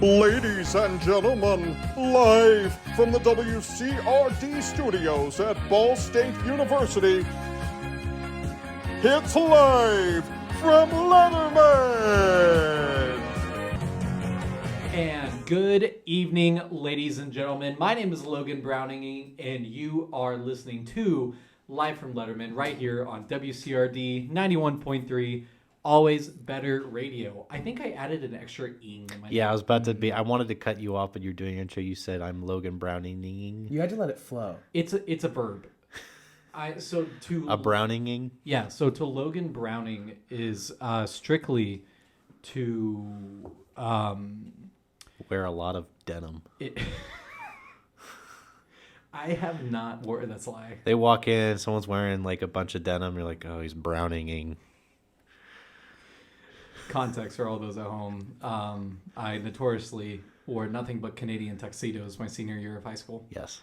Ladies and gentlemen, live from the WCRD studios at Ball State University, it's live from Letterman! And good evening, ladies and gentlemen. My name is Logan Browning, and you are listening to Live from Letterman right here on WCRD 91.3. Always better radio. I think I added an extra ing in my name. I was about to be. I wanted to cut you off, but you're doing intro. You said I'm Logan Browning. You had to let it flow. It's a verb. A Browninging? Yeah. So to Logan Browning is strictly to wear a lot of denim. I have not worn. That's a lie. They walk in, someone's wearing like a bunch of denim. You're like, oh, he's Browninging. Context for all those at home. I notoriously wore nothing but Canadian tuxedos my senior year of high school. Yes.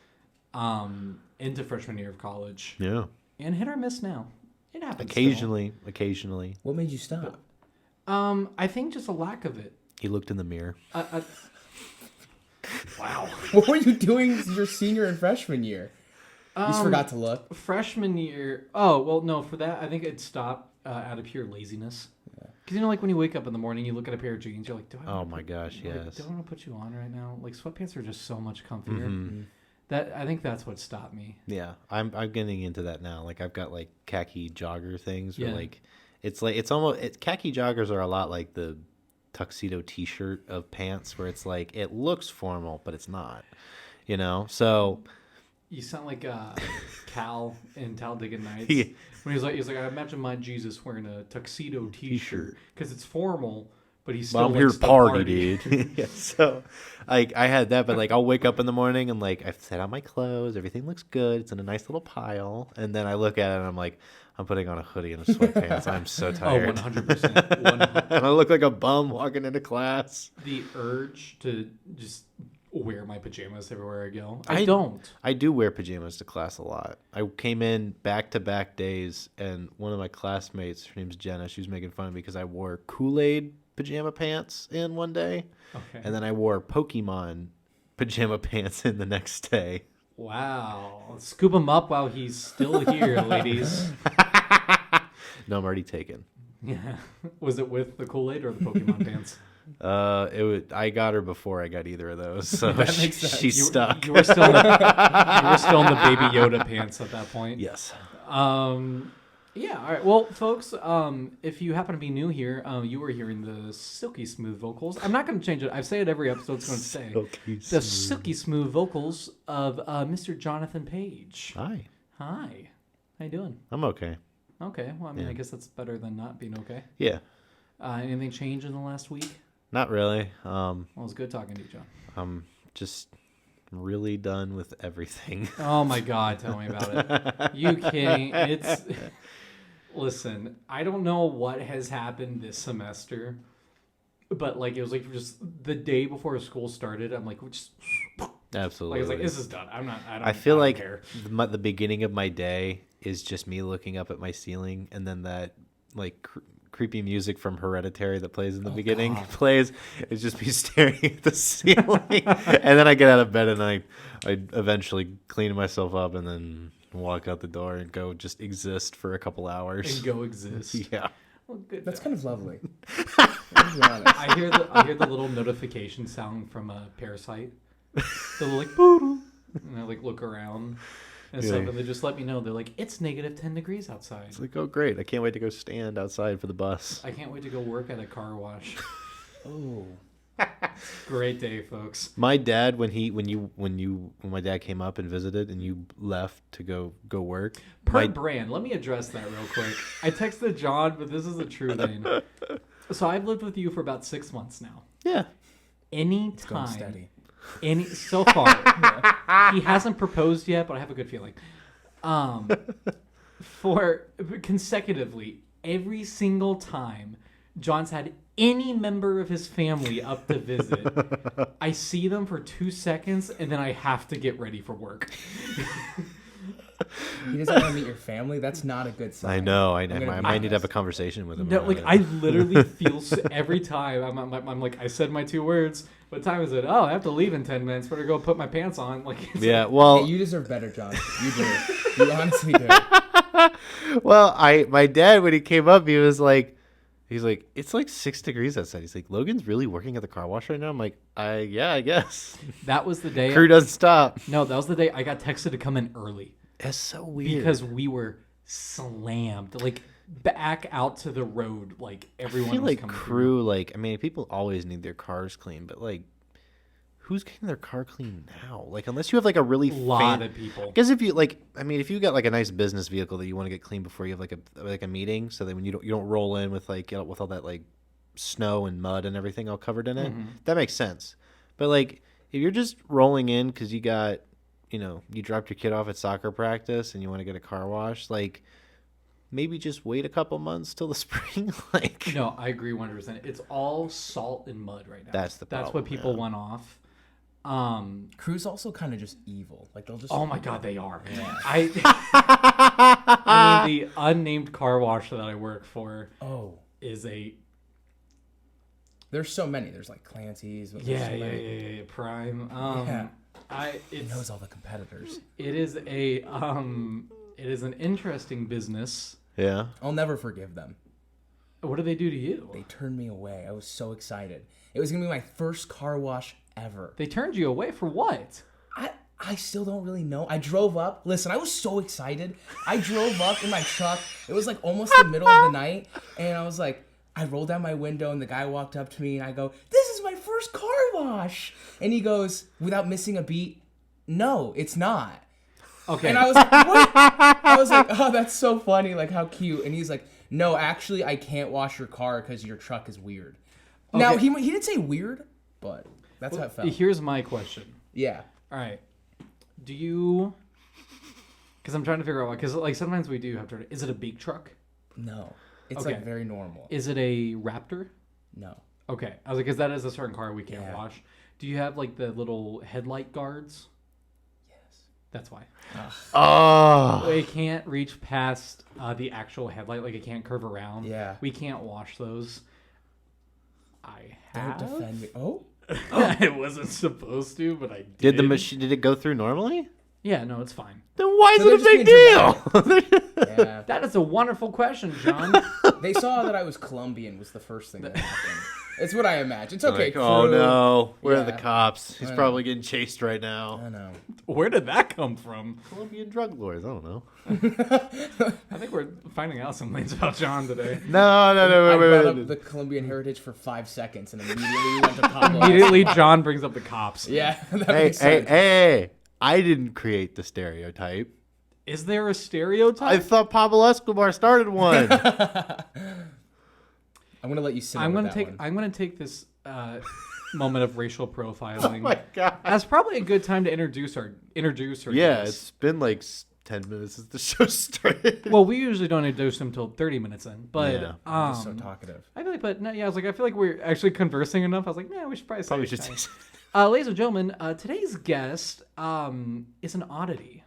Into freshman year of college. Yeah. And hit or miss now. It happens. Occasionally. What made you stop? I think just a lack of it. He looked in the mirror. Wow. What were you doing your senior and freshman year? You just forgot to look? Freshman year. Oh, well, no, for that, I think it stopped out of pure laziness. Because, you know, like when you wake up in the morning, you look at a pair of jeans, you're like, oh my gosh, yes. Do I want to put you on right now? Like, sweatpants are just so much comfier. Mm-hmm. I think that's what stopped me. Yeah, I'm getting into that now. Like, I've got, like, khaki jogger things. Where, like, it's almost, khaki joggers are a lot like the tuxedo t-shirt of pants, where it's like, it looks formal, but it's not, you know? So... You sound like Cal in Talladega Nights. Yeah. When he's like, I imagine my Jesus wearing a tuxedo t-shirt because it's formal, but he's still I'm here to party, dude. Yeah, so I had that, but like I'll wake up in the morning and like I've set out my clothes, everything looks good, it's in a nice little pile, and then I look at it and I'm like, I'm putting on a hoodie and a sweatpants. I'm so tired. Oh, 100%. And I look like a bum walking into class. The urge to just wear my pajamas everywhere I go. I do wear pajamas to class a lot. I came in back-to-back days, and one of my classmates, her name's Jenna, she was making fun of me because I wore Kool-Aid pajama pants in one day, and then I wore Pokemon pajama pants in the next day. Wow. Scoop him up while he's still here, ladies. No, I'm already taken. Yeah. Was it with the Kool-Aid or the Pokemon pants? I got her before I got either of those, so she's stuck. You were still in the Baby Yoda pants at that point. Yes. Yeah. All right. Well, folks, if you happen to be new here, you were hearing the silky smooth vocals. I'm not going to change it. I say it every episode. It's going to stay the silky smooth vocals of Mr. Jonathan Page. Hi. How you doing? I'm okay. Okay. Well, I mean, I guess that's better than not being okay. Yeah. Anything change in the last week? Not really. Well, it was good talking to you, John. I'm just really done with everything. Oh my God, tell me about it. You kidding? Listen, I don't know what has happened this semester, but like it was like just the day before school started. I'm like, just absolutely. Like, I was like, this is done. I feel like the beginning of my day is just me looking up at my ceiling, and then that like creepy music from Hereditary that plays in the beginning plays. It's just me staring at the ceiling, and then I get out of bed and I eventually clean myself up and then walk out the door and go just exist for a couple hours. And go exist. Yeah. Well, good. That's kind of lovely. I hear the little notification sound from a Parasite. They're like, boo, and I like look around. And stuff, and they just let me know. They're like, it's negative 10 degrees outside. It's like, oh, great. I can't wait to go stand outside for the bus. I can't wait to go work at a car wash. Oh. Great day, folks. My dad, when my dad came up and visited and you left to go work. Brand, let me address that real quick. I texted John, but this is a true thing. So I've lived with you for about 6 months now. Yeah. Anytime. It's going steady. So far, he hasn't proposed yet, but I have a good feeling. For consecutively, every single time John's had any member of his family up to visit, I see them for 2 seconds, and then I have to get ready for work. He doesn't want to meet your family. That's not a good sign. I know. I gonna be might need to have a honest. conversation with him. No, about like it. I literally feel every time I'm like I said my 2 words. What time is it? Oh, I have to leave in 10 minutes. Better go put my pants on. Like Yeah. Well. Hey, you deserve better, John. You do. You honestly do. Well, my dad, when he came up, he's like, it's like 6 degrees outside. He's like, Logan's really working at the car wash right now. I'm like, yeah, I guess. that was the day. Crew doesn't stop. No, that was the day I got texted to come in early It's so weird. because we were slammed like back out to the road. Like everyone I feel was like coming crew, like, I mean, people always need their cars clean, but like, who's getting their car clean now? Like, unless you have like a really through. A lot of people. Because if you like, I mean, if you got like a nice business vehicle that you want to get clean before you have like a meeting, so that when you don't roll in with like with all that like snow and mud and everything all covered in it, that makes sense. But like, if you're just rolling in because you got, you dropped your kid off at soccer practice and you want to get a car wash, like maybe just wait a couple months till the spring. Like, No, I agree 100%. It's all salt and mud right now. That's the That's problem, what people yeah. want off. Crew's also kind of just evil. Like they'll just. Oh my God, they are. I mean, the unnamed car wash that I work for Oh, is a there's so many. There's like Clancy's. But there's yeah, so yeah, many. yeah, yeah, Prime. Yeah. He It's knows all the competitors. it is an interesting business. yeah. I'll never forgive them. What do they do to you? They turned me away. I was so excited. It was gonna be my first car wash ever. They turned you away for what? I still don't really know. I drove up. Listen, I was so excited. I drove up in my truck. It was like almost the middle of the night, and I was like, I rolled down my window, and the guy walked up to me, and I go, "This is my first car wash," and he goes, without missing a beat, "No, it's not." Okay. And I was like, what? I was like, oh, that's so funny. Like, how cute. And he's like, no, actually, I can't wash your car because your truck is weird. Now, Okay. he didn't say weird, but that's how it felt. Here's my question. Yeah. All right. Do you? Because I'm trying to figure out why. Because like sometimes we do have to. Is it a big truck? No. It's Okay. like very normal. Is it a Raptor? No. Okay. I was like, because that is a certain car we can't Yeah. wash. Do you have like the little headlight guards? Yes. That's why. Oh. It can't reach past the actual headlight. Like it can't curve around. Yeah. We can't wash those. I Don't have. defend me. Oh? I wasn't supposed to, but I did. Did the machine? Did it go through normally? Yeah, no, it's fine. Then why is So it a they're big just deal? Yeah. That is a wonderful question, John. They saw that I was Colombian was the first thing that happened. It's what I imagine. It's okay, Like, crew. oh no, where are the Yeah. cops? He's I know. probably getting chased right now. I know. Where did that come from? Colombian drug lords. I don't know. I think we're finding out some things about John today. No, I brought wait. up the Colombian heritage for 5 seconds and immediately went to Pablo. Immediately, John brings up the cops. Yeah, that Hey, makes hey, sense. hey! I didn't create the stereotype. Is there a stereotype? I thought Pablo Escobar started one. I'm gonna let you sit. I'm with gonna that take. one. I'm gonna take this moment of racial profiling. Oh my god! That's probably a good time to introduce our Yeah, guest. it's been like 10 minutes since the show started. Well, we usually don't introduce them until 30 minutes in, but Yeah. I'm just so talkative. I feel like, but no, yeah, I was like, I feel like we're actually conversing enough. I was like, yeah, we should probably say Probably it should tonight. say. Ladies and gentlemen, today's guest is an oddity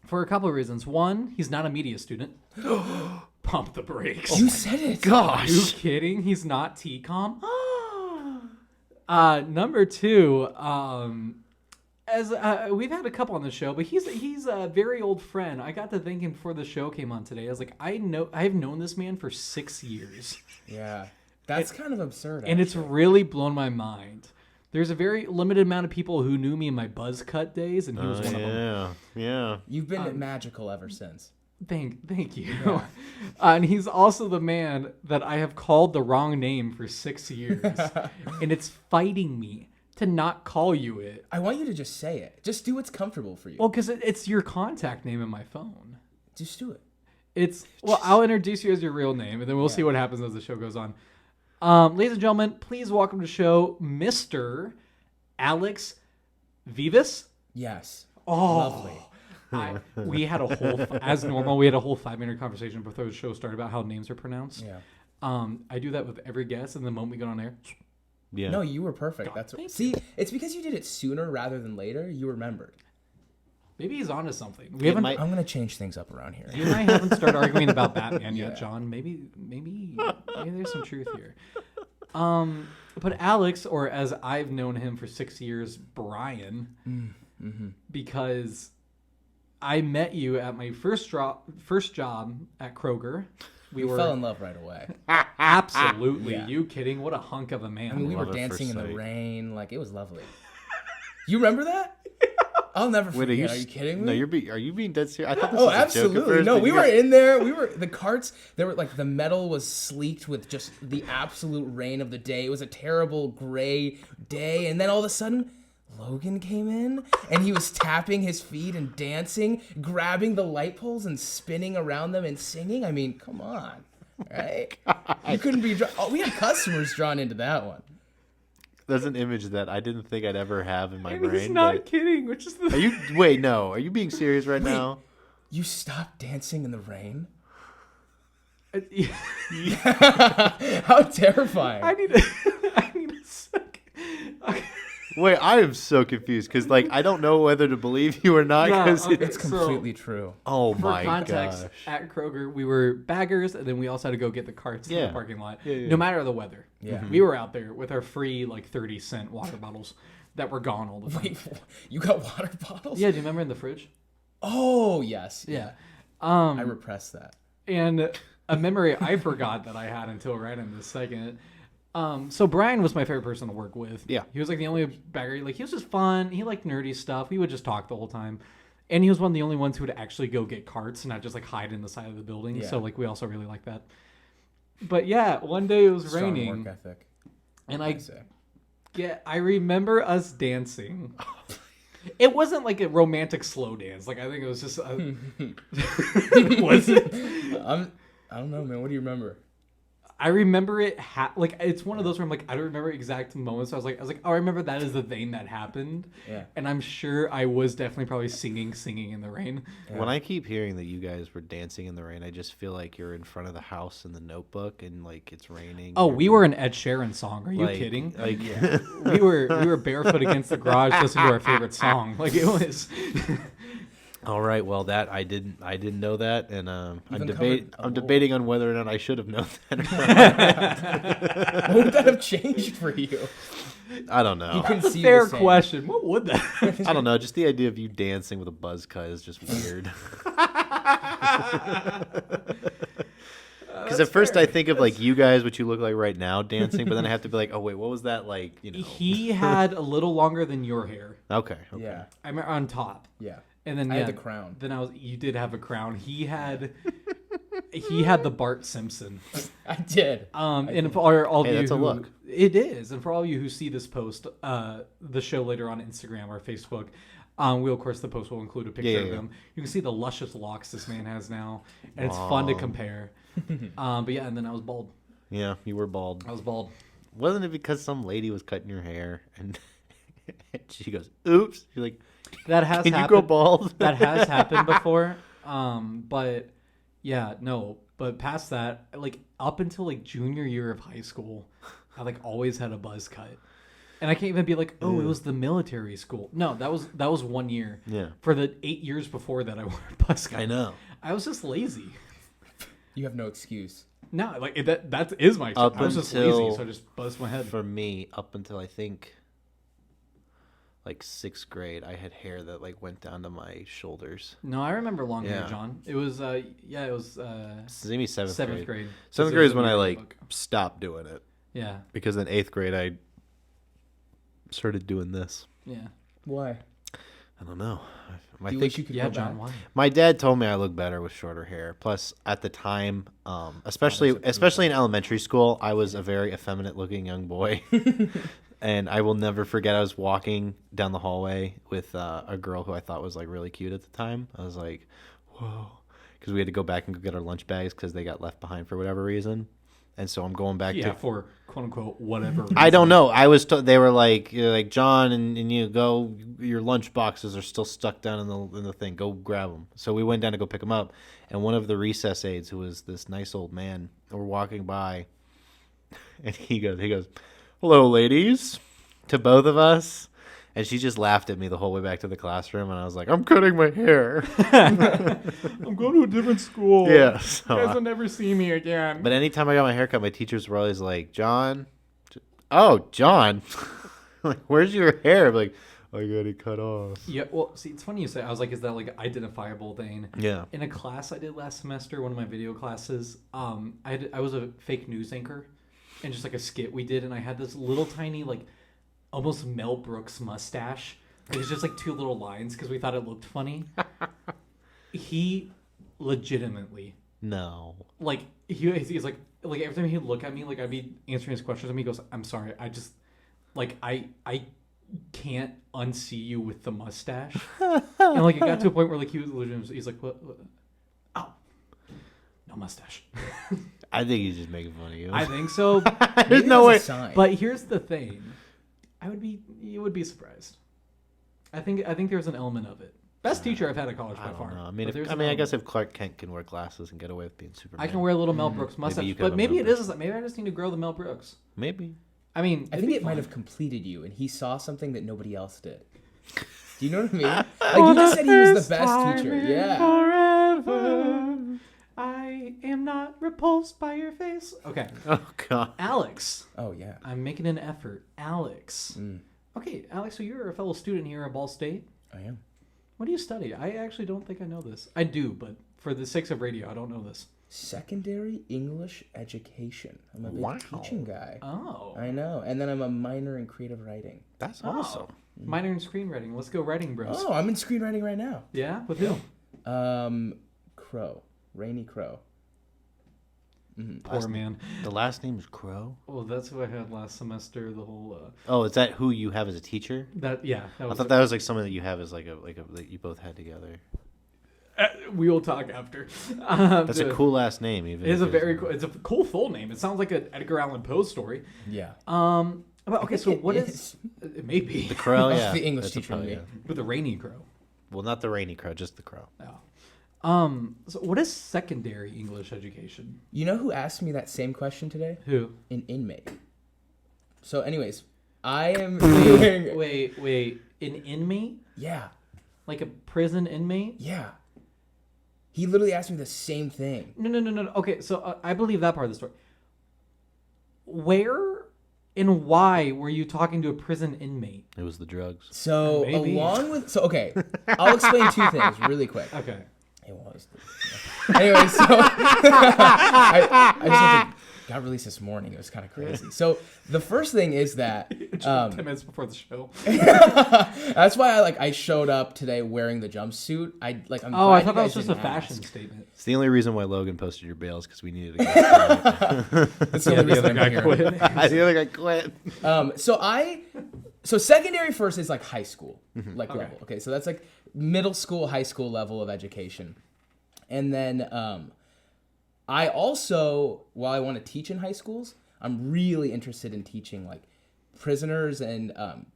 for a couple of reasons. One, he's not a media student. Pump the brakes. You said it. Are you kidding? He's not TCOM. Number two, as we've had a couple on the show, but he's a very old friend. I got to thinking before the show came on today. I was like, I've known this man for 6 years, Yeah, that's kind of absurd. and it's really blown my mind. There's a very limited amount of people who knew me in my buzz cut days, and he was one of them. Yeah. You've been magical ever since. Thank you. And he's also the man that I have called the wrong name for 6 years, and it's fighting me to not call you it. I want you to just say it. Just do what's comfortable for you. Well, because it's your contact name in my phone. Just do it. I'll introduce you as your real name, and then we'll see what happens as the show goes on. Ladies and gentlemen, please welcome to the show, Mr. Alex Vivas. Yes. Oh, Lovely. we had a whole, as normal, we had a whole 5-minute conversation before the show started about how names are pronounced. Yeah. I do that with every guest, and the moment we get on air, Yeah. No, you were perfect. God, That's thank see. It's because you did it sooner rather than later. You remembered. Maybe he's onto something. We haven't. might- I'm gonna change things up around here. You and I haven't started arguing about Batman yet, Yeah. John. Maybe there's some truth here. But Alex, or as I've known him for 6 years, Brian, because I met you at my first job at Kroger. We fell in love right away. Absolutely. Yeah. You kidding? What a hunk of a man. I mean, we were love at dancing in first the sight. rain. Like, it was lovely. You remember that? I'll never forget. Wait, Are you kidding me? No, are you being dead serious? I thought this Oh, was a joke at absolutely. first, No, but we you were guys- in there. The carts, they were like, the metal was sleeked with just the absolute rain of the day. It was a terrible gray day. And then all of a sudden, Logan came in and he was tapping his feet and dancing, grabbing the light poles and spinning around them and singing. I mean, come on. Right? You couldn't be. We had customers drawn into that one. There's an image that I didn't think I'd ever have in my And brain. he's not but- kidding, which is the Are you? Wait, no. Are you being serious right now? You stopped dancing in the rain? How terrifying. I need a sec. Okay. Wait, I am so confused because, like, I don't know whether to believe you or not. No, 'Cause okay. It's completely true. oh For my context, gosh! at Kroger, we were baggers, and then we also had to go get the carts in Yeah. the parking lot, Yeah. no matter the weather. Yeah. We were out there with our free, 30-cent water bottles that were gone all the time. Wait, you got water bottles? Yeah, do you remember in the fridge? Oh, yes. Yeah. I repressed that. And a memory I forgot that I had until right in this second. So Brian was my favorite person to work with. Yeah. He was the only bagger. He was just fun. He liked nerdy stuff. We would just talk the whole time. And he was one of the only ones who would actually go get carts and not just hide in the side of the building. Yeah. So we also really liked that. But yeah, one day it was Strong raining. work ethic. And I say. I remember us dancing. It wasn't like a romantic slow dance. I think it was just was it? I don't know, man. What do you remember? I remember it. It's one of those where I'm I don't remember exact moments. So I was like, oh, I remember that is the thing that happened. Yeah. And I'm sure I was definitely probably singing in the rain. When I keep hearing that you guys were dancing in the rain, I just feel like you're in front of the house in the Notebook and it's raining. Oh, we were an Ed Sheeran song. Are you kidding? We were barefoot against the garage listening to our favorite song. It was. All right, well that I didn't know that, and I'm covered a debating on whether or not I should have known that. Or not. What would that have changed for you? I don't know. couldn't That's a see fair the same. question. What would that? I don't know. Just the idea of you dancing with a buzz cut is just weird. Because at first I think of you guys, what you look like right now, dancing, but then I have to be like, oh wait, what was that like? He had a little longer than your hair. Okay. Yeah. I remember on top. Yeah. And then I had the crown. Then you did have a crown. He had the Bart Simpson. I did. And for all of Hey, you that's a who, look. It is, and for all of you who see this post, the show later on Instagram or Facebook, we'll of course the post will include a picture of Yeah. him. You can see the luscious locks this man has now, and it's fun to compare. But yeah, and then I was bald. Yeah, you were bald. I was bald. Wasn't it because some lady was cutting your hair and she goes, "Oops"? You're like, That has "Can happened. you go bald?" That has happened before. But yeah, no. But past that, up until junior year of high school, I always had a buzz cut. And I can't even be it was the military school. No, that was 1 year. Yeah. For the 8 years before that, I wore a buzz cut. I know. I was just lazy. You have no excuse. No, that is my. Up I was just until- lazy, so I just buzzed my head. For me, up until I think 6th grade, I had hair that went down to my shoulders. No, I remember long hair, Yeah. John. It was it was Maybe 7th seventh grade. grade. 7th grade is when I stopped doing it, Yeah, because in 8th grade I started doing this. yeah, Why? I don't know. I Do you think wish you could yeah, go John. back? Why? my dad told me I look better with shorter hair. Plus, at the time, especially in elementary school, I was a very effeminate-looking young boy. And I will never forget, I was walking down the hallway with a girl who I thought was really cute at the time. I was like, whoa. Because we had to go back and go get our lunch bags because they got left behind for whatever reason. And so I'm going back Yeah, to... for quote unquote whatever. I don't know. I was they were like John and you go, your lunch boxes are still stuck down in the thing. Go grab them. So we went down to go pick them up, and one of the recess aides, who was this nice old man, were walking by, and he goes, "Hello, ladies," to both of us, And she just laughed at me the whole way back to the classroom, and I was like, I'm cutting my hair. I'm going to a different school. Yeah. So, You guys will never see me again. but anytime I got my hair cut, my teachers were always like, John. Oh, John. Like, where's your hair? I'm like, I got it cut off. Yeah, well, see, it's funny you say. I was like, is that like an identifiable thing? Yeah. In a class I did last semester, one of my video classes, I was a fake news anchor, and just like a skit we did, and I had this little tiny like almost Mel Brooks mustache. It was just like 2 little lines because we thought it looked funny. He legitimately like he's like every time he'd look at me, like I'd be answering his questions, and he goes, "I'm sorry, I just like I can't unsee you with the mustache." And like it got to a point where like he was legitimately, he's like, what? Oh, no mustache. I think he's just making fun of you. I think so. There's no way. But here's the thing. You would be surprised. I think there's an element of it. Best teacher I've had at college by far. Know. I guess if Clark Kent can wear glasses and get away with being Superman, I can wear a little Mel Brooks mustache. But maybe it is. Maybe I just need to grow the Mel Brooks. Maybe. I mean, I think it might have completed you, and he saw something that nobody else did. Do you know what I mean? Like you just said, he was the best teacher. Yeah. Forever, I am not repulsed by your face. Okay. Oh God. Alex. Oh yeah. I'm making an effort. Alex. Okay, Alex. So you're a fellow student here at Ball State. I am. What do you study? I actually don't think I know this. I do, but for the sakes of radio, I don't know this. Secondary English education. I'm a big teaching guy. Oh. I know. And then I'm a minor in creative writing. That's awesome. Minor in screenwriting. Let's go writing, bros. Oh, I'm in screenwriting right now. Yeah? With who? Crow. Rainy Crow. Poor man. The last name is Crow. Oh, that's who I had last semester. The whole. Oh, is that who you have as a teacher? That I thought that was like something that you have as like a that you both had together. We will talk after. That's a cool last name. Even it's a very cool. It's a cool full name. It sounds like an Edgar Allan Poe story. Yeah. But okay, so what is? It may be the Crow. Yeah, the English that's teacher in me. with the Rainy Crow. Well, not the Rainy Crow, just the Crow. Yeah. So what is secondary English education? You know who asked me that same question today? Who? An inmate. So, anyways, I am doing. Wait, an inmate? Yeah. Like a prison inmate? Yeah. He literally asked me the same thing. No. Okay, so I believe that part of the story. Where and why were you talking to a prison inmate? It was the drugs. So, Maybe. okay, I'll explain 2 things really quick. Okay. It was. Anyway, so I just went to, got released this morning. It was kind of crazy. So the first thing is that 10 minutes before the show. that's why I showed up today wearing the jumpsuit. I'm I glad thought you that was guys just a didn't fashion ask. statement. It's the only reason why Logan posted your bails because we needed to go. That's the only reason I'm here. The other guy quit. So secondary first is like high school, level. Okay, so that's like middle school, high school level of education. And then I also, while I want to teach in high schools, I'm really interested in teaching like prisoners and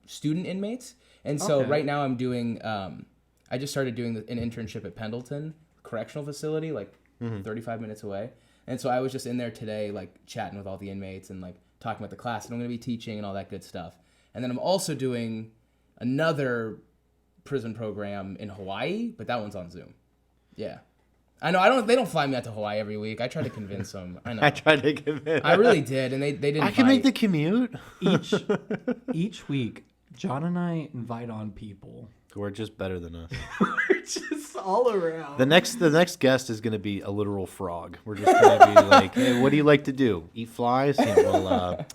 student inmates. And so right now I'm doing, I just started doing an internship at Pendleton Correctional Facility, like 35 minutes away. And so I was just in there today, like chatting with all the inmates and like talking about the class that I'm going to be teaching and all that good stuff. And then I'm also doing another prison program in Hawaii, but that one's on Zoom. Yeah. I know. They don't fly me out to Hawaii every week. I tried to convince them. I know. I tried to convince. I really did, and they didn't. I can bite. make the commute. Each week, John and I invite on people. We're just better than us. We're just all around. The next guest is going to be a literal frog. We're just going to be like, hey, what do you like to do? Eat flies? Yeah, well,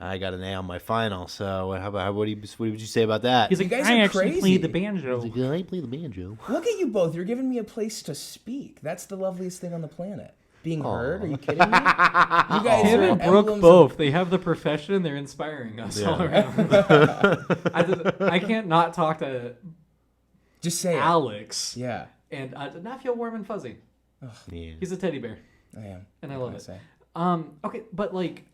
I got an A on my final. So what would you say about that? He's like, You guys I are actually crazy. played the banjo. He's like, I play the banjo. Look at you both. You're giving me a place to speak. That's the loveliest thing on the planet. Being heard? Are you kidding me? You guys Him are and Brooke emblems both. They have the profession. They're inspiring us all Yeah. around. I can't not talk to Just say it. Alex Yeah, and not feel warm and fuzzy. Yeah. He's a teddy bear, I am. and I What love can it. say? Okay, but like,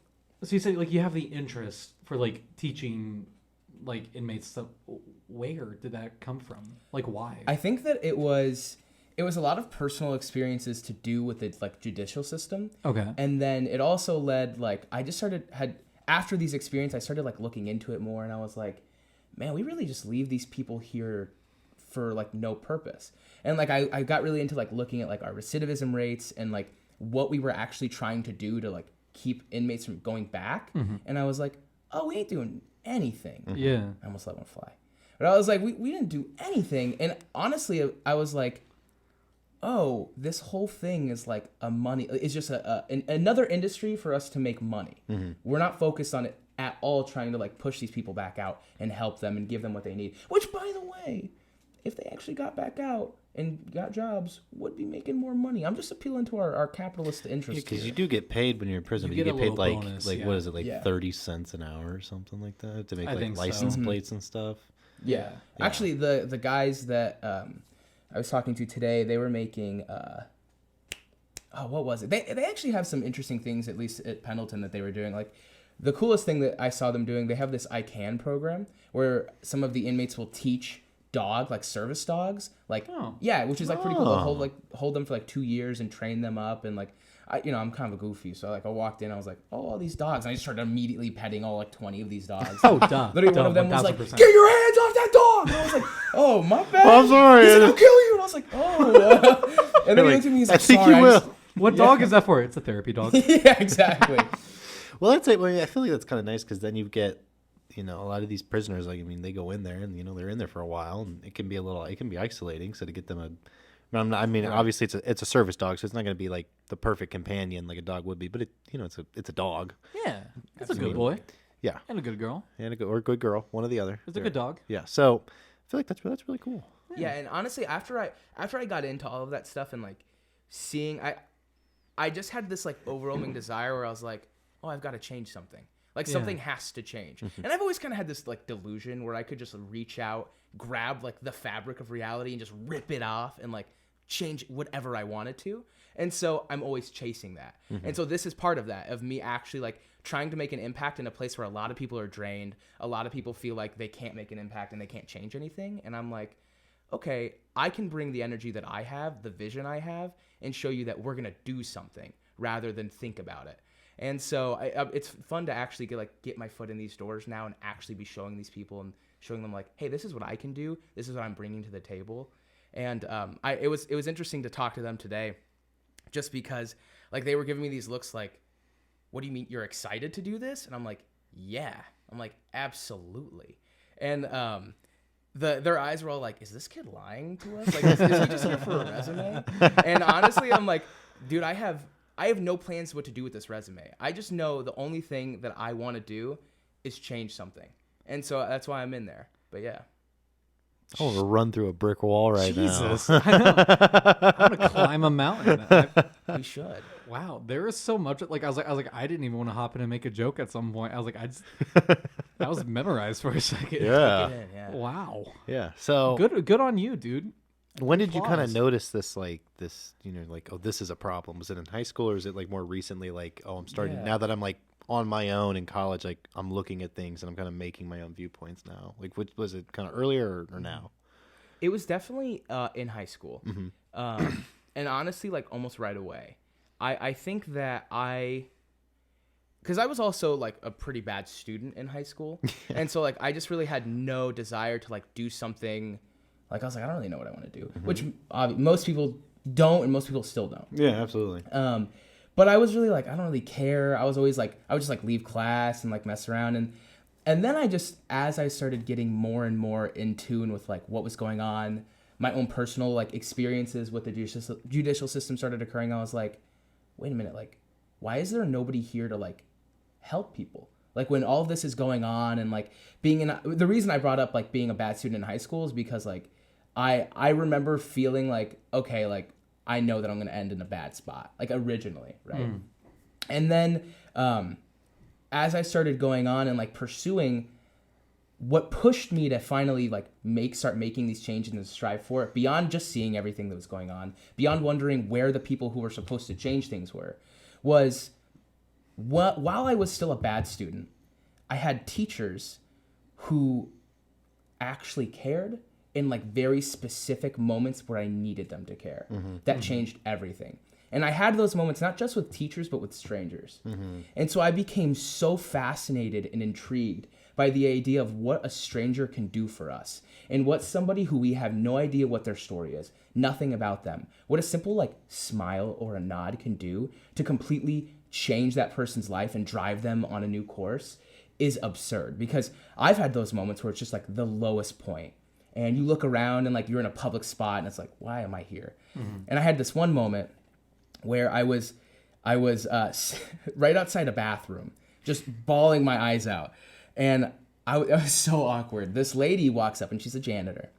so you said like you have the interest for like teaching like inmates stuff. Where did that come from? Like, why? I think that it was a lot of personal experiences to do with the like judicial system. Okay. And then it also led after these experiences I started like looking into it more, and I was like, man, we really just leave these people here for like no purpose. And like I got really into like looking at like our recidivism rates and like what we were actually trying to do to like keep inmates from going back. And I was like, oh, we ain't doing anything. Yeah. I almost let one fly. But I was like, we didn't do anything. And honestly, I was like, oh, this whole thing is like it's just another industry for us to make money. We're not focused on it at all, trying to like push these people back out and help them and give them what they need. Which, by the way, if they actually got back out and got jobs, would be making more money. I'm just appealing to our capitalist interest. Because you do get paid when you're in prison. You but you get get a paid little like bonus, like yeah. what is it, like Yeah. 30 cents an hour or something like that to make I like think so. license plates and stuff. Yeah. Actually, the guys that I was talking to today, they were making what was it? They actually have some interesting things, at least at Pendleton, that they were doing. Like the coolest thing that I saw them doing, they have this I Can program where some of the inmates will teach service dogs, like which is like pretty cool. They'll hold them for like 2 years and train them up. And like I'm kind of a goofy, so like I walked in, I was like, oh, all these dogs, and I just started immediately petting all like 20 of these dogs. Oh, duh. Literally, Duh, one of them was like, 1000%. get your hands off that dog! And I was like, oh, my bad. I'm sorry. He said, I'll kill you. And I was like, oh. And then he looked at me, he's I like, think sorry. you will. What dog is that for? It's a therapy dog. Yeah, exactly. Well, that's it. I feel like that's kind of nice because then you get, a lot of these prisoners. Like, I mean, they go in there and they're in there for a while, and it can be isolating. So to get them obviously it's a service dog, so it's not going to be like the perfect companion like a dog would be. But it's a dog. Yeah, it's a good boy. Yeah, And a good girl. and a good girl, one or the other. It's a good dog. Yeah. So I feel like that's really cool. Yeah, and honestly, after I got into all of that stuff and like seeing, I just had this like overwhelming desire where I was like, oh, I've got to change something. Like something has to change. And I've always kind of had this like delusion where I could just reach out, grab like the fabric of reality and just rip it off and like change whatever I wanted to. And so I'm always chasing that. And so this is part of that, of me actually like trying to make an impact in a place where a lot of people are drained. A lot of people feel like they can't make an impact and they can't change anything. And I'm like, okay, I can bring the energy that I have, the vision I have, and show you that we're going to do something rather than think about it. And so it's fun to actually get my foot in these doors now and actually be showing these people and showing them like, hey, this is what I can do. This is what I'm bringing to the table. And it was interesting to talk to them today just because like they were giving me these looks like, what do you mean you're excited to do this? And I'm like, yeah. I'm like, absolutely. And their eyes were all like, is this kid lying to us? Like, is he just here for a resume? And honestly, I'm like, dude, I have no plans what to do with this resume. I just know the only thing that I want to do is change something. And so that's why I'm in there. But yeah. I want to run through a brick wall right Jesus, now. I know. I'm gonna climb a mountain. We should. Wow, there is so much. Like I was like, I didn't even want to hop in and make a joke at some point. I was like, that was memorized for a second. Yeah. Yeah. Wow. Yeah. So Good on you, dude. when did you kind of Applause. notice this, like, oh, this is a problem? Was it in high school, or is it like more recently, like, oh, I'm starting now that I'm like on my own in college, like I'm looking at things and I'm kind of making my own viewpoints now? Like, which was it, kind of earlier or now? It was definitely in high school. And honestly, like almost right away. I think that because I was also like a pretty bad student in high school. And so like I just really had no desire to like do something. Like I was like, I don't really know what I want to do, which most people don't, and most people still don't. Yeah, absolutely. But I was really like, I don't really care. I was always like, I would just like leave class and like mess around. And then as I started getting more and more in tune with like what was going on, my own personal like experiences with the judicial system started occurring. I was like, wait a minute, like, why is there nobody here to like help people? Like when all of this is going on and like the reason I brought up like being a bad student in high school is because like I remember feeling like, okay, like I know that I'm going to end in a bad spot, like originally. Right. And then, as I started going on and like pursuing what pushed me to finally like start making these changes and strive for it, beyond just seeing everything that was going on, beyond wondering where the people who were supposed to change things was while I was still a bad student, I had teachers who actually cared in like very specific moments where I needed them to care. That changed everything. And I had those moments not just with teachers, but with strangers. And so I became so fascinated and intrigued by the idea of what a stranger can do for us and what somebody who we have no idea what their story is, nothing about them, what a simple like smile or a nod can do to completely change that person's life and drive them on a new course is absurd. Because I've had those moments where it's just like the lowest point and you look around and like you're in a public spot and it's like, why am I here? And I had this one moment where I was right outside a bathroom, just bawling my eyes out. And I was so awkward. This lady walks up and she's a janitor.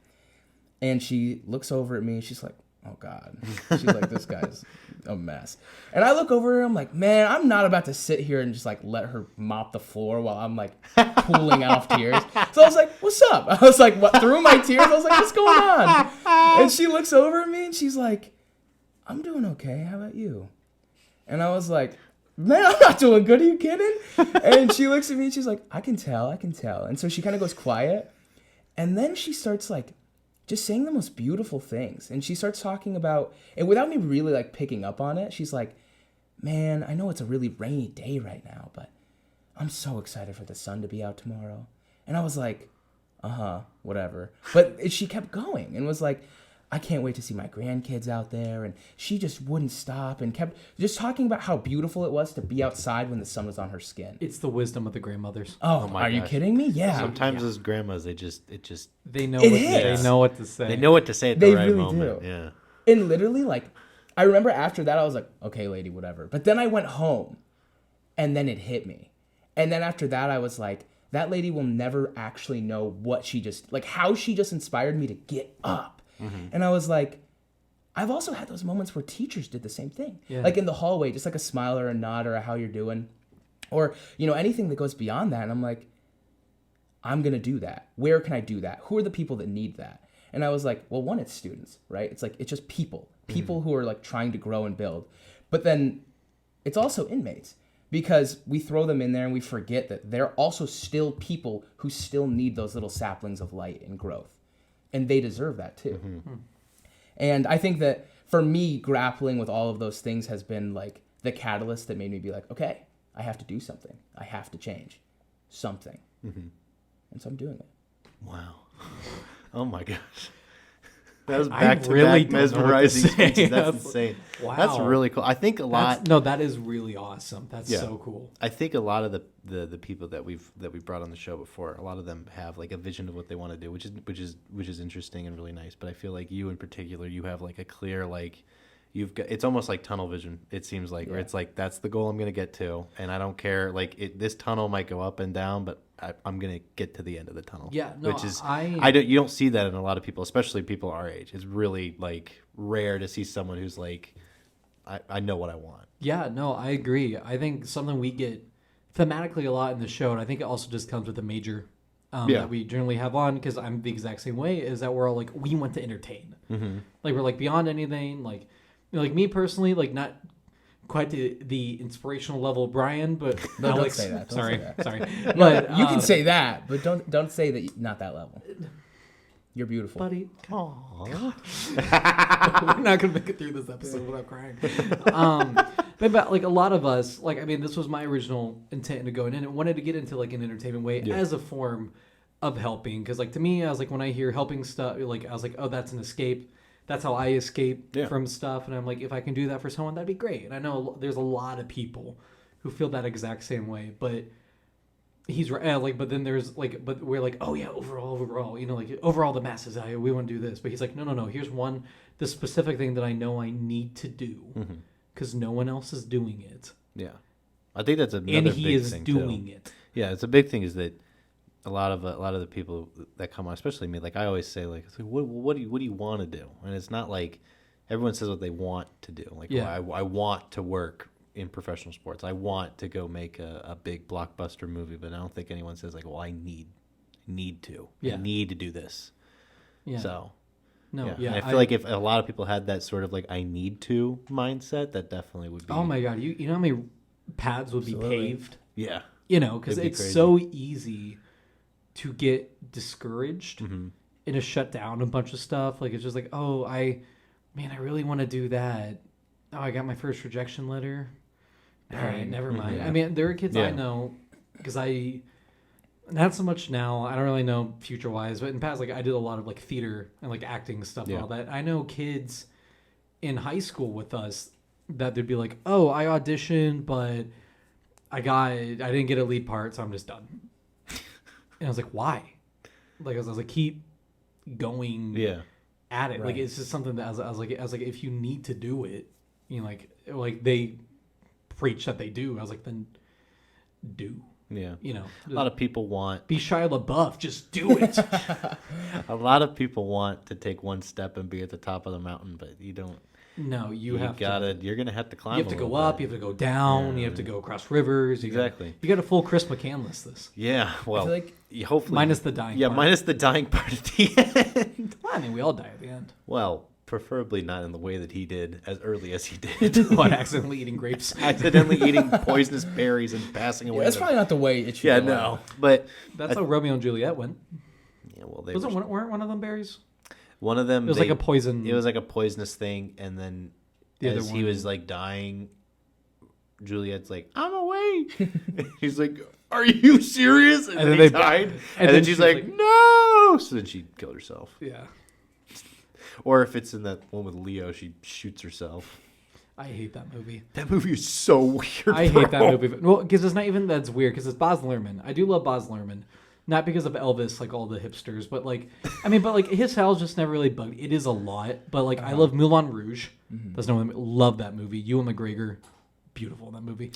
And she looks over at me and she's like, oh God. She's like, this guy's a mess. And I look over at her, I'm like, man, I'm not about to sit here and just like let her mop the floor while I'm like cooling off tears. So I was like, what's up? I was like, what? Through my tears, I was like, what's going on? And she looks over at me and she's like, I'm doing okay. How about you? And I was like, man, I'm not doing good. Are you kidding? And she looks at me and she's like, I can tell. And so she kind of goes quiet. And then she starts like just saying the most beautiful things. And she starts talking about, and without me really like picking up on it, she's like, man, I know it's a really rainy day right now, but I'm so excited for the sun to be out tomorrow. And I was like, whatever. But she kept going and was like, I can't wait to see my grandkids out there. And she just wouldn't stop and kept just talking about how beautiful it was to be outside when the sun was on her skin. It's the wisdom of the grandmothers. Oh my are you gosh. kidding me? Yeah. Sometimes as grandmas, they They know It what is. they know what to say. they know what to say at the They right really moment. do. Yeah. And literally, like, I remember after that, I was like, okay, lady, whatever. But then I went home, and then it hit me. And then after that, I was like, that lady will never actually know what she just, like, how she just inspired me to get up. And I was like, I've also had those moments where teachers did the same thing. Yeah. Like in the hallway, just like a smile or a nod or a how you're doing. Or, you know, anything that goes beyond that. And I'm like, I'm going to do that. Where can I do that? Who are the people that need that? And I was like, well, one, it's students, right? It's like, it's just people who are like trying to grow and build. But then it's also inmates because we throw them in there and we forget that they're also still people who still need those little saplings of light and growth. And they deserve that too. And I think that for me, grappling with all of those things has been like the catalyst that made me be like, okay, I have to do something. I have to change something. And so I'm doing it. Wow. Oh my gosh. That was I back to really back don't know what to mesmerizing say. speeches. That's insane. Wow. That's really cool. I think a lot. That is really awesome. That's Yeah. so cool. I think a lot of the people that we've brought on the show before, a lot of them have like a vision of what they want to do, which is interesting and really nice. But I feel like you in particular, you have like a clear like you've got. It's almost like tunnel vision. It seems like, where it's like that's the goal I'm gonna get to, and I don't care. Like this tunnel might go up and down, but I'm gonna get to the end of the tunnel. Yeah, no, which is I don't you don't see that in a lot of people, especially people our age. It's really like rare to see someone who's like, I know what I want. Yeah, no, I agree. I think something we get thematically a lot in the show, and I think it also just comes with the major that we generally have on, because I'm the exact same way, is that we're all like, we want to entertain. Like, we're like beyond anything. Like, you know, like me personally, like not quite the inspirational level of Brian, but No, don't Alex, say that. Don't sorry, say that. sorry. But You can say that, but don't say that you're not that level. You're beautiful. buddy. Aww. We're not gonna make it through this episode without crying. But like a lot of us, like I mean, this was my original intent into going in and wanted to get into like an entertainment way as a form of helping. Because like to me, I was like when I hear helping stuff, like I was like, oh, that's an escape. That's how I escape from stuff. And I'm like, if I can do that for someone, that'd be great. And I know there's a lot of people who feel that exact same way, but he's right. Like, but then there's like, but we're like, oh yeah, overall, you know, like overall the masses, we want to do this. But he's like, no. Here's the specific thing that I know I need to do because no one else is doing it. Yeah, I think that's another And big he is thing doing too. it. Yeah, it's a big thing is that a lot of the people that come on, especially me, like I always say, like, what do you want to do? And it's not like everyone says what they want to do. Like, I want to work in professional sports. I want to go make a big blockbuster movie, but I don't think anyone says like, well, I need to. Yeah. I need to do this. Yeah. So. No. Yeah. And I feel like if a lot of people had that sort of like I need to mindset, that definitely would be. Oh my God, you know how many paths would be paved? Yeah. You know, because It'd be it's crazy. so easy to get discouraged and to shut down a bunch of stuff. Like it's just like, oh, I really want to do that, oh, I got my first rejection letter. All right, never mind. Yeah. I mean, there are kids Yeah. I know because not so much now. I don't really know future wise, but in the past, like I did a lot of like theater and like acting stuff Yeah. and all that. I know kids in high school with us that they'd be like, "Oh, I auditioned, but I didn't get a lead part, so I'm just done." And I was like, "Why?" Like I was like, "Keep going Yeah. at it." Like Right. it's just something that I was like, if you need to do it, you know, like they preach that they do. I was like, then do. Yeah. You know, A lot of people want be Shia LaBeouf. Just do it. a lot of people want to take one step and be at the top of the mountain, but you don't. No, you have You're gonna have to to. climb. You have to a go little up. bit. You have to go down. You have to go across rivers. Exactly. You got a full Chris McCann list. This Yeah. Well, feel like- hopefully minus the dying. Yeah, part. minus the dying part at the end. Well, I mean, we all die at the end. Well, preferably not in the way that he did, as early as he did. What, accidentally eating grapes? Accidentally eating poisonous berries and passing away. Yeah, that's them. probably not the way it should Yeah, go no. out. But That's how Romeo and Juliet went. yeah, well, they Wasn't were, weren't one of them berries? one of them. It was like a poison. It was like a poisonous thing, and then The other as he one- was like dying, Juliet's like, "I'm awake." He's like, "Are you serious?" And, And then then he they- died. and And, then then she's she's like, like- "No!" So then she killed herself. Yeah. Or if it's in that one with Leo, she shoots herself. I hate that movie. That movie is so weird. I hate that bro. movie. Well, because it's not even that's weird. Because it's Baz Luhrmann. I do love Baz Luhrmann, not because of Elvis, like all the hipsters, but like, I mean, but like his style's just never really bugged. It is a lot, but like I love Moulin Rouge. That's no love that movie. Ewan McGregor, beautiful in that movie.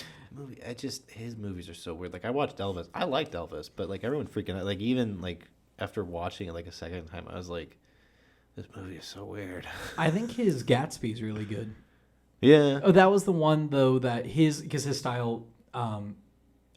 His movies are so weird. Like I watched Elvis. I liked Elvis, but like everyone freaking out. Like even like after watching it like a second time, I was like, this movie is so weird. I think his Gatsby is really good. Yeah. Oh, that was the one though that because his style,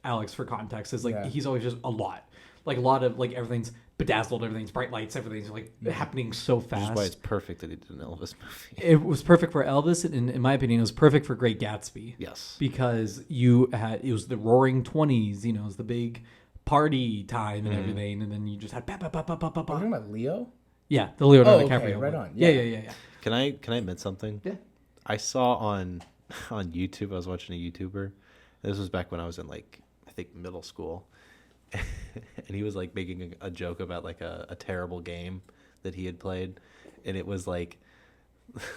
Alex, for context, is like Yeah. he's always just a lot of like everything's bedazzled, everything's bright lights, everything's like happening so Which fast. is why it's perfect that he did an Elvis movie. It was perfect for Elvis, and in my opinion, it was perfect for Great Gatsby. Yes. Because it was the Roaring 20s, you know, it was the big party time and everything, and then you just had Are we talking about Leo? yeah, the Leonardo Oh, okay, DiCaprio right one. on, Yeah, yeah. yeah, yeah. Can I admit something? Yeah. I saw on YouTube. I was watching a YouTuber. This was back when I was in like I think middle school, and he was like making a joke about like a terrible game that he had played, and it was like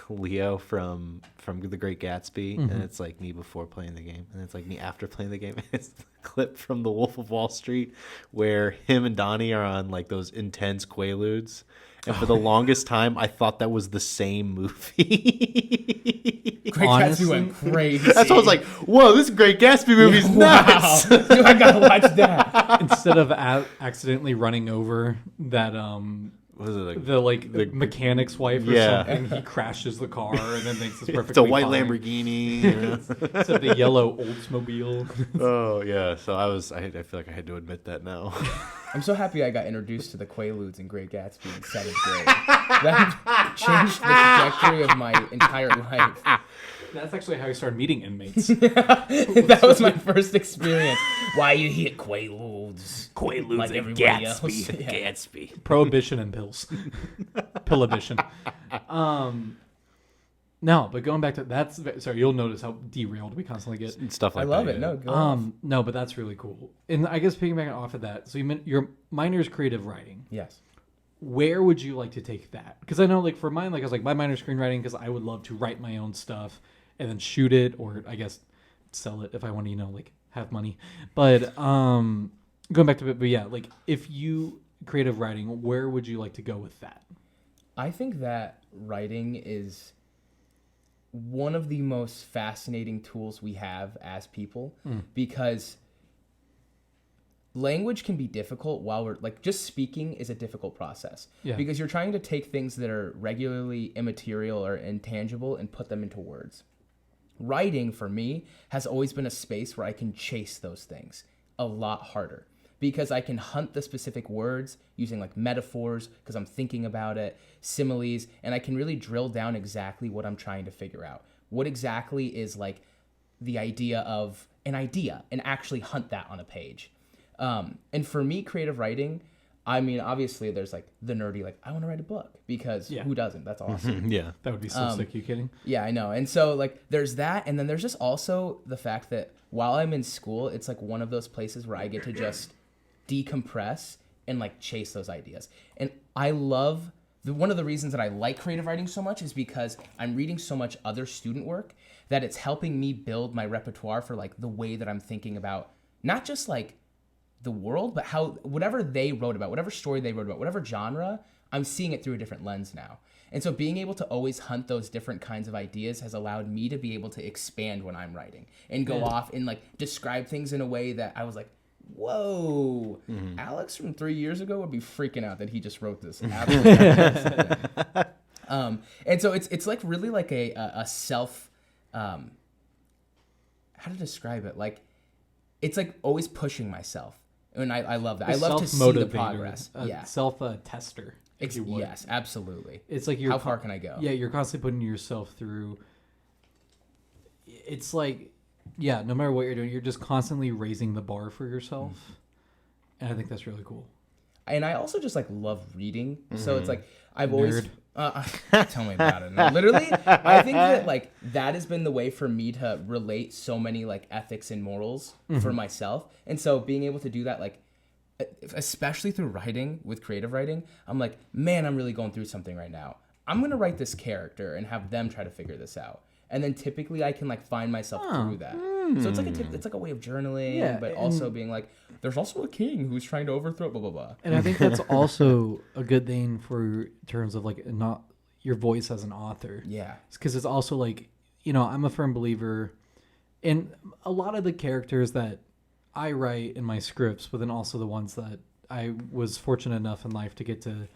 Leo from The Great Gatsby, and it's like me before playing the game, and it's like me after playing the game. It's the clip from The Wolf of Wall Street where him and Donnie are on like those intense quaaludes, and for the longest time I thought that was the same movie. Great Honestly, Gatsby went crazy. That's why I was like, "Whoa, this Great Gatsby movie's nuts!" Wow. Dude, I gotta watch that. Instead of accidentally running over that What was it like? the mechanic's wife or Yeah. something, he crashes the car and then makes this perfectly It's a white fine. Lamborghini. You know? Instead of the yellow Oldsmobile. Oh yeah, so I feel like I had to admit that now. I'm so happy I got introduced to the Quaaludes in Great Gatsby in 7th grade. That changed the trajectory of my entire life. That's actually how I started meeting inmates. That was my first experience. Why you hit Quaaludes? Quaaludes Like and everybody else. Gatsby, Yeah. Gatsby. Prohibition and pills. Prohibition. No, but going back to sorry, you'll notice how derailed we constantly get. Stuff like I love that. it. yeah. No, go off. No, but that's really cool. And I guess piggybacking off of that, so your minor's creative writing. Yes. Where would you like to take that? Because I know, like for mine, like I was like my minor's screenwriting because I would love to write my own stuff and then shoot it, or I guess sell it if I want to, like have money. But going back to it, but yeah, like if you creative writing, where would you like to go with that? I think that writing is one of the most fascinating tools we have as people because language can be difficult while we're like just speaking is a difficult process because you're trying to take things that are regularly immaterial or intangible and put them into words. Writing for me has always been a space where I can chase those things a lot harder because I can hunt the specific words using like metaphors because I'm thinking about it, similes, and I can really drill down exactly what I'm trying to figure out. What exactly is like the idea of an idea and actually hunt that on a page. And for me, creative writing, I mean, obviously, there's like the nerdy, like, I want to write a book because who doesn't? That's awesome. Yeah. That would be so sick. You kidding? Yeah, I know. And so, like, there's that. And then there's just also the fact that while I'm in school, it's like one of those places where I get to just decompress and like chase those ideas. And I love one of the reasons that I like creative writing so much is because I'm reading so much other student work that it's helping me build my repertoire for like the way that I'm thinking about not just like the world, but how whatever they wrote about, whatever story they wrote about, whatever genre, I'm seeing it through a different lens now. And so being able to always hunt those different kinds of ideas has allowed me to be able to expand when I'm writing and go off and like describe things in a way that I was like, whoa, Alex from 3 years ago would be freaking out that he just wrote this. Absolutely. And so it's like really like a self, how to describe it? Like, it's like always pushing myself. And I love that. I love to see the progress. Self-tester. Yes, absolutely. It's like how far can I go? Yeah, you're constantly putting yourself through. It's like, yeah, no matter what you're doing, you're just constantly raising the bar for yourself, and I think that's really cool. And I also just like love reading, so it's like I've always tell me about it. No, literally, I think that like that has been the way for me to relate so many like ethics and morals for myself, and so being able to do that like. Especially through writing, with creative writing, I'm like, man, I'm really going through something right now. I'm going to write this character and have them try to figure this out. And then typically I can like find myself through that. So it's like it's like a way of journaling, but also being like, there's also a king who's trying to overthrow blah, blah, blah. And I think that's also a good thing for terms of like not your voice as an author. Yeah. Because it's also like, you know, I'm a firm believer in a lot of the characters that I write in my scripts, but then also the ones that I was fortunate enough in life to get to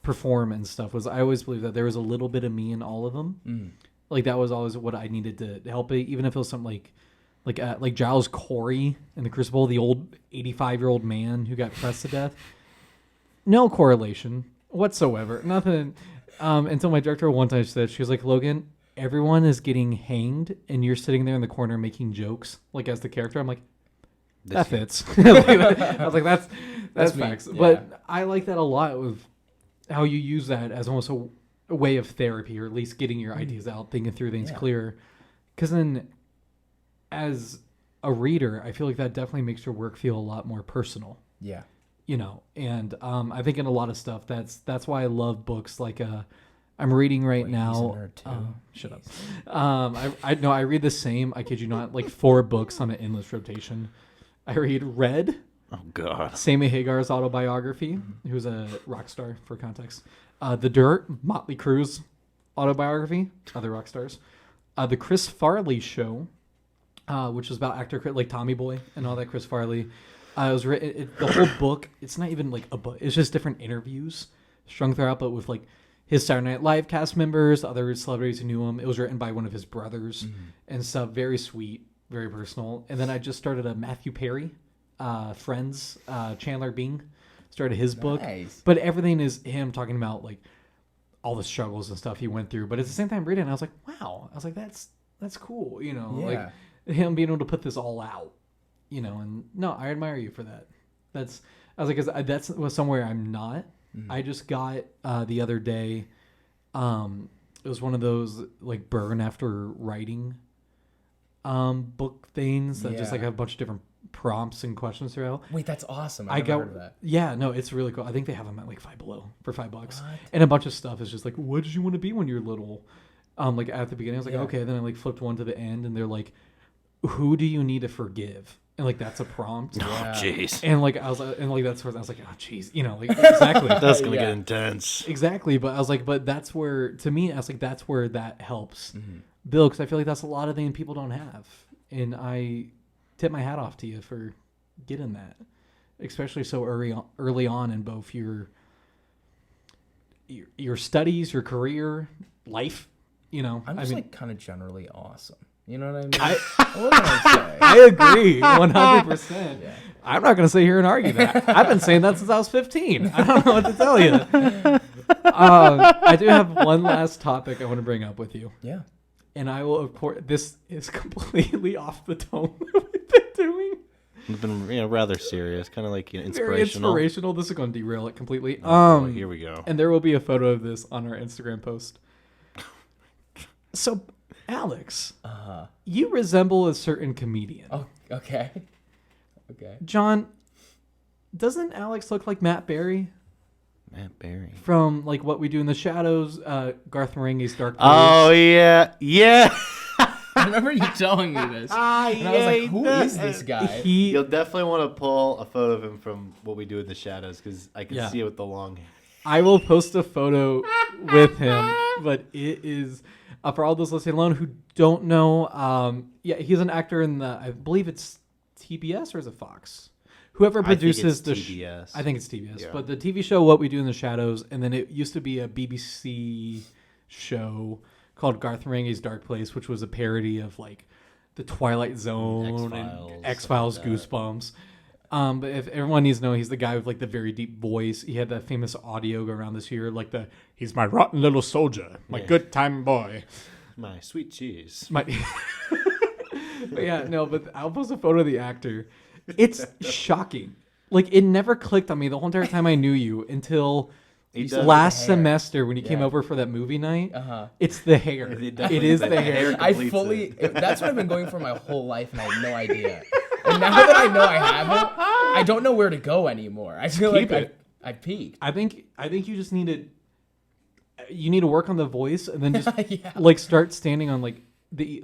perform and stuff was I always believe that there was a little bit of me in all of them. Like that was always what I needed to help it, even if it was something like Giles Corey in The Crucible, the old 85-year-old man who got pressed to death. No correlation whatsoever. Nothing. Until my director one time said, she was like, Logan, everyone is getting hanged and you're sitting there in the corner making jokes like as the character. I'm like, that fits. I was like, that's facts. Yeah. But I like that a lot with how you use that as almost a way of therapy, or at least getting your ideas out, thinking through things clearer. Because then, as a reader, I feel like that definitely makes your work feel a lot more personal. Yeah. You know, and I think in a lot of stuff, that's why I love books like I'm reading right now. Shut up. I read the same. I kid you not, like 4 books on an endless rotation. I read Red. Oh, God. Sammy Hagar's autobiography, who's a rock star for context. The Dirt, Motley Crue's autobiography, other rock stars. The Chris Farley Show, which was about actor like Tommy Boy and all that. Chris Farley. It was written. The whole book. It's not even like a book. It's just different interviews strung throughout, but with like his Saturday Night Live cast members, other celebrities who knew him. It was written by one of his brothers and stuff. Very sweet. Very personal. And then I just started a Matthew Perry, Friends, Chandler Bing, started his book. But everything is him talking about like all the struggles and stuff he went through. But at the same time reading, I was like, wow. I was like, that's cool. You know, like him being able to put this all out, you know, and no, I admire you for that. I was like, 'cause that's was somewhere I'm not. I just got the other day, it was one of those like burn after writing book things that just like have a bunch of different prompts and questions throughout. Wait, that's awesome. I never heard of that. Yeah, no, it's really cool. I think they have them at like Five Below for $5. And a bunch of stuff is just like, what did you want to be when you were little? Like at the beginning, I was like, okay. Then I like flipped one to the end, and they're like, who do you need to forgive? And like that's a prompt. Oh, jeez. And like I was like, that's where I was like, oh, jeez, you know, like exactly. That's gonna get intense. Exactly, but I was like, but that's where to me, I was like, that's where that helps. Bill, because I feel like that's a lot of things people don't have, and I tip my hat off to you for getting that, especially so early on in both your studies, your career, life. You know, I'm just like kind of generally awesome. You know what I mean? What can I say? I agree 100%. Yeah. I'm not going to sit here and argue that. I've been saying that since I was 15. I don't know what to tell you. I do have one last topic I want to bring up with you. Yeah. And I will, of course, this is completely off the tone that we've been doing. It's been rather serious, kind of like Very inspirational. inspirational. This is going to derail it completely. Oh, boy, here we go. And there will be a photo of this on our Instagram post. So, Alex, you resemble a certain comedian. Oh, okay. Okay. John, doesn't Alex look like Matt Berry Matt Berry. from like What We Do in the Shadows, Garth Marenghi's Dark Place? Oh yeah. I remember you telling me this. And I was like, who is this guy? You'll definitely want to pull a photo of him from What We Do in the Shadows because I can see it with the long hair. I will post a photo with him, but it is for all those listening alone who don't know. He's an actor in I believe it's TBS or is it Fox? Whoever produces TBS. I think it's TBS, Yeah. but the TV show What We Do in the Shadows, and then it used to be a BBC show called Garth Marenghi's Dark Place, which was a parody of like the Twilight Zone and X-Files, Goosebumps. But if everyone needs to know, he's the guy with like the very deep voice. He had that famous audio go around this year, like he's my rotten little soldier, my good time boy, My sweet cheese. but I'll post a photo of the actor. It's shocking. Like it never clicked on me the whole entire time I knew you until last semester when you came over for that movie night. It's the hair. It is the hair. That's what I've been going for my whole life, and I had no idea. And now that I know I have it, I don't know where to go anymore. I feel I peaked. I think you just need to work on the voice and then just like start standing on like the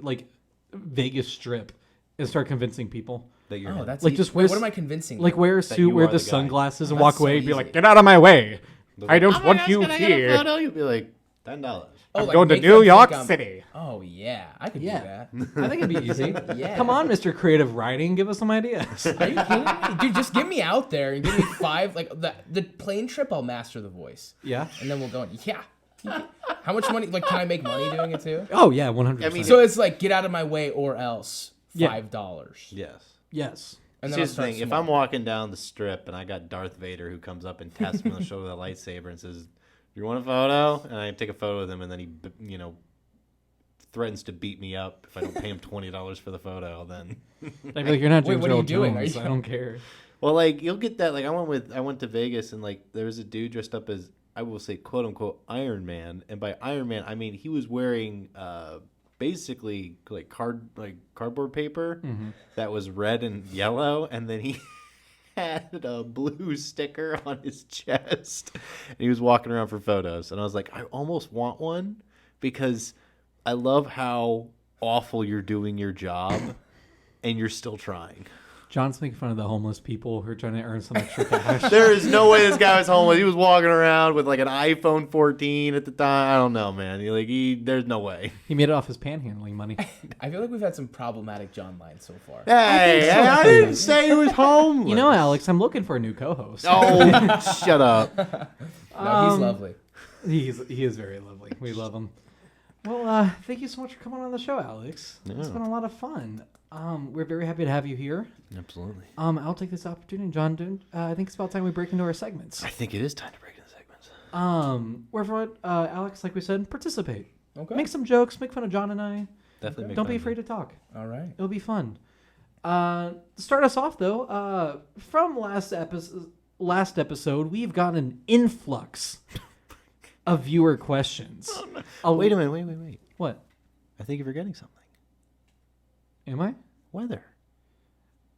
Vegas Strip and start convincing people. That you're That's like just wear. what am I convincing? Like wear a suit, wear the sunglasses, and walk away. And be easy. like, get out of my way! I don't want you can I here. get a photo? You'll be like $10. I'm going to New York City. Oh yeah, I could do that. I think it'd be easy. Yeah. Come on, Mr. Creative Writing, give us some ideas. Are you kidding me? Dude, just get me out there and give me 5. Like the plane trip, I'll master the voice. Yeah. And then we'll go. How much money? Like, can I make money doing it too? Oh yeah, 100%. I mean, So it's like, get out of my way or else $5. Yes. Yes. And then Here's the I'll thing: start if I'm walking down the strip and I got Darth Vader who comes up and taps me on the shoulder with a lightsaber and says, "You want a photo?" and I take a photo with him, and then he, threatens to beat me up if I don't pay him $20 for the photo, then I'd be like, you're not Wait, James what are you Earl doing? Jones. Are you- I don't care. well, like you'll get that. Like I went to Vegas and like there was a dude dressed up as, I will say, quote unquote Iron Man, and by Iron Man I mean he was wearing basically like cardboard paper that was red and yellow, and then he had a blue sticker on his chest, and he was walking around for photos. And I was like, I almost want one because I love how awful you're doing your job, and you're still trying. John's making fun of the homeless people who are trying to earn some extra cash. There is no way this guy was homeless. He was walking around with like an iPhone 14 at the time. I don't know, man. There's no way. He made it off his panhandling money. I feel like we've had some problematic John lines so far. Hey, I didn't say he was homeless. You know, Alex, I'm looking for a new co-host. Oh, shut up. No, he's lovely. He is very lovely. We love him. Well, thank you so much for coming on the show, Alex. It's been a lot of fun. We're very happy to have you here. Absolutely. I'll take this opportunity, John. I think it's about time we break into our segments. I think it is time to break into segments. Wherefore, Alex, like we said, participate. Okay. Make some jokes. Make fun of John and I. Definitely. Don't be afraid to talk. All right. It'll be fun. To start us off, though, from last episode, we've got an influx of viewer questions. Oh, wait a minute. Wait. What? I think you're forgetting something. Am I? Weather.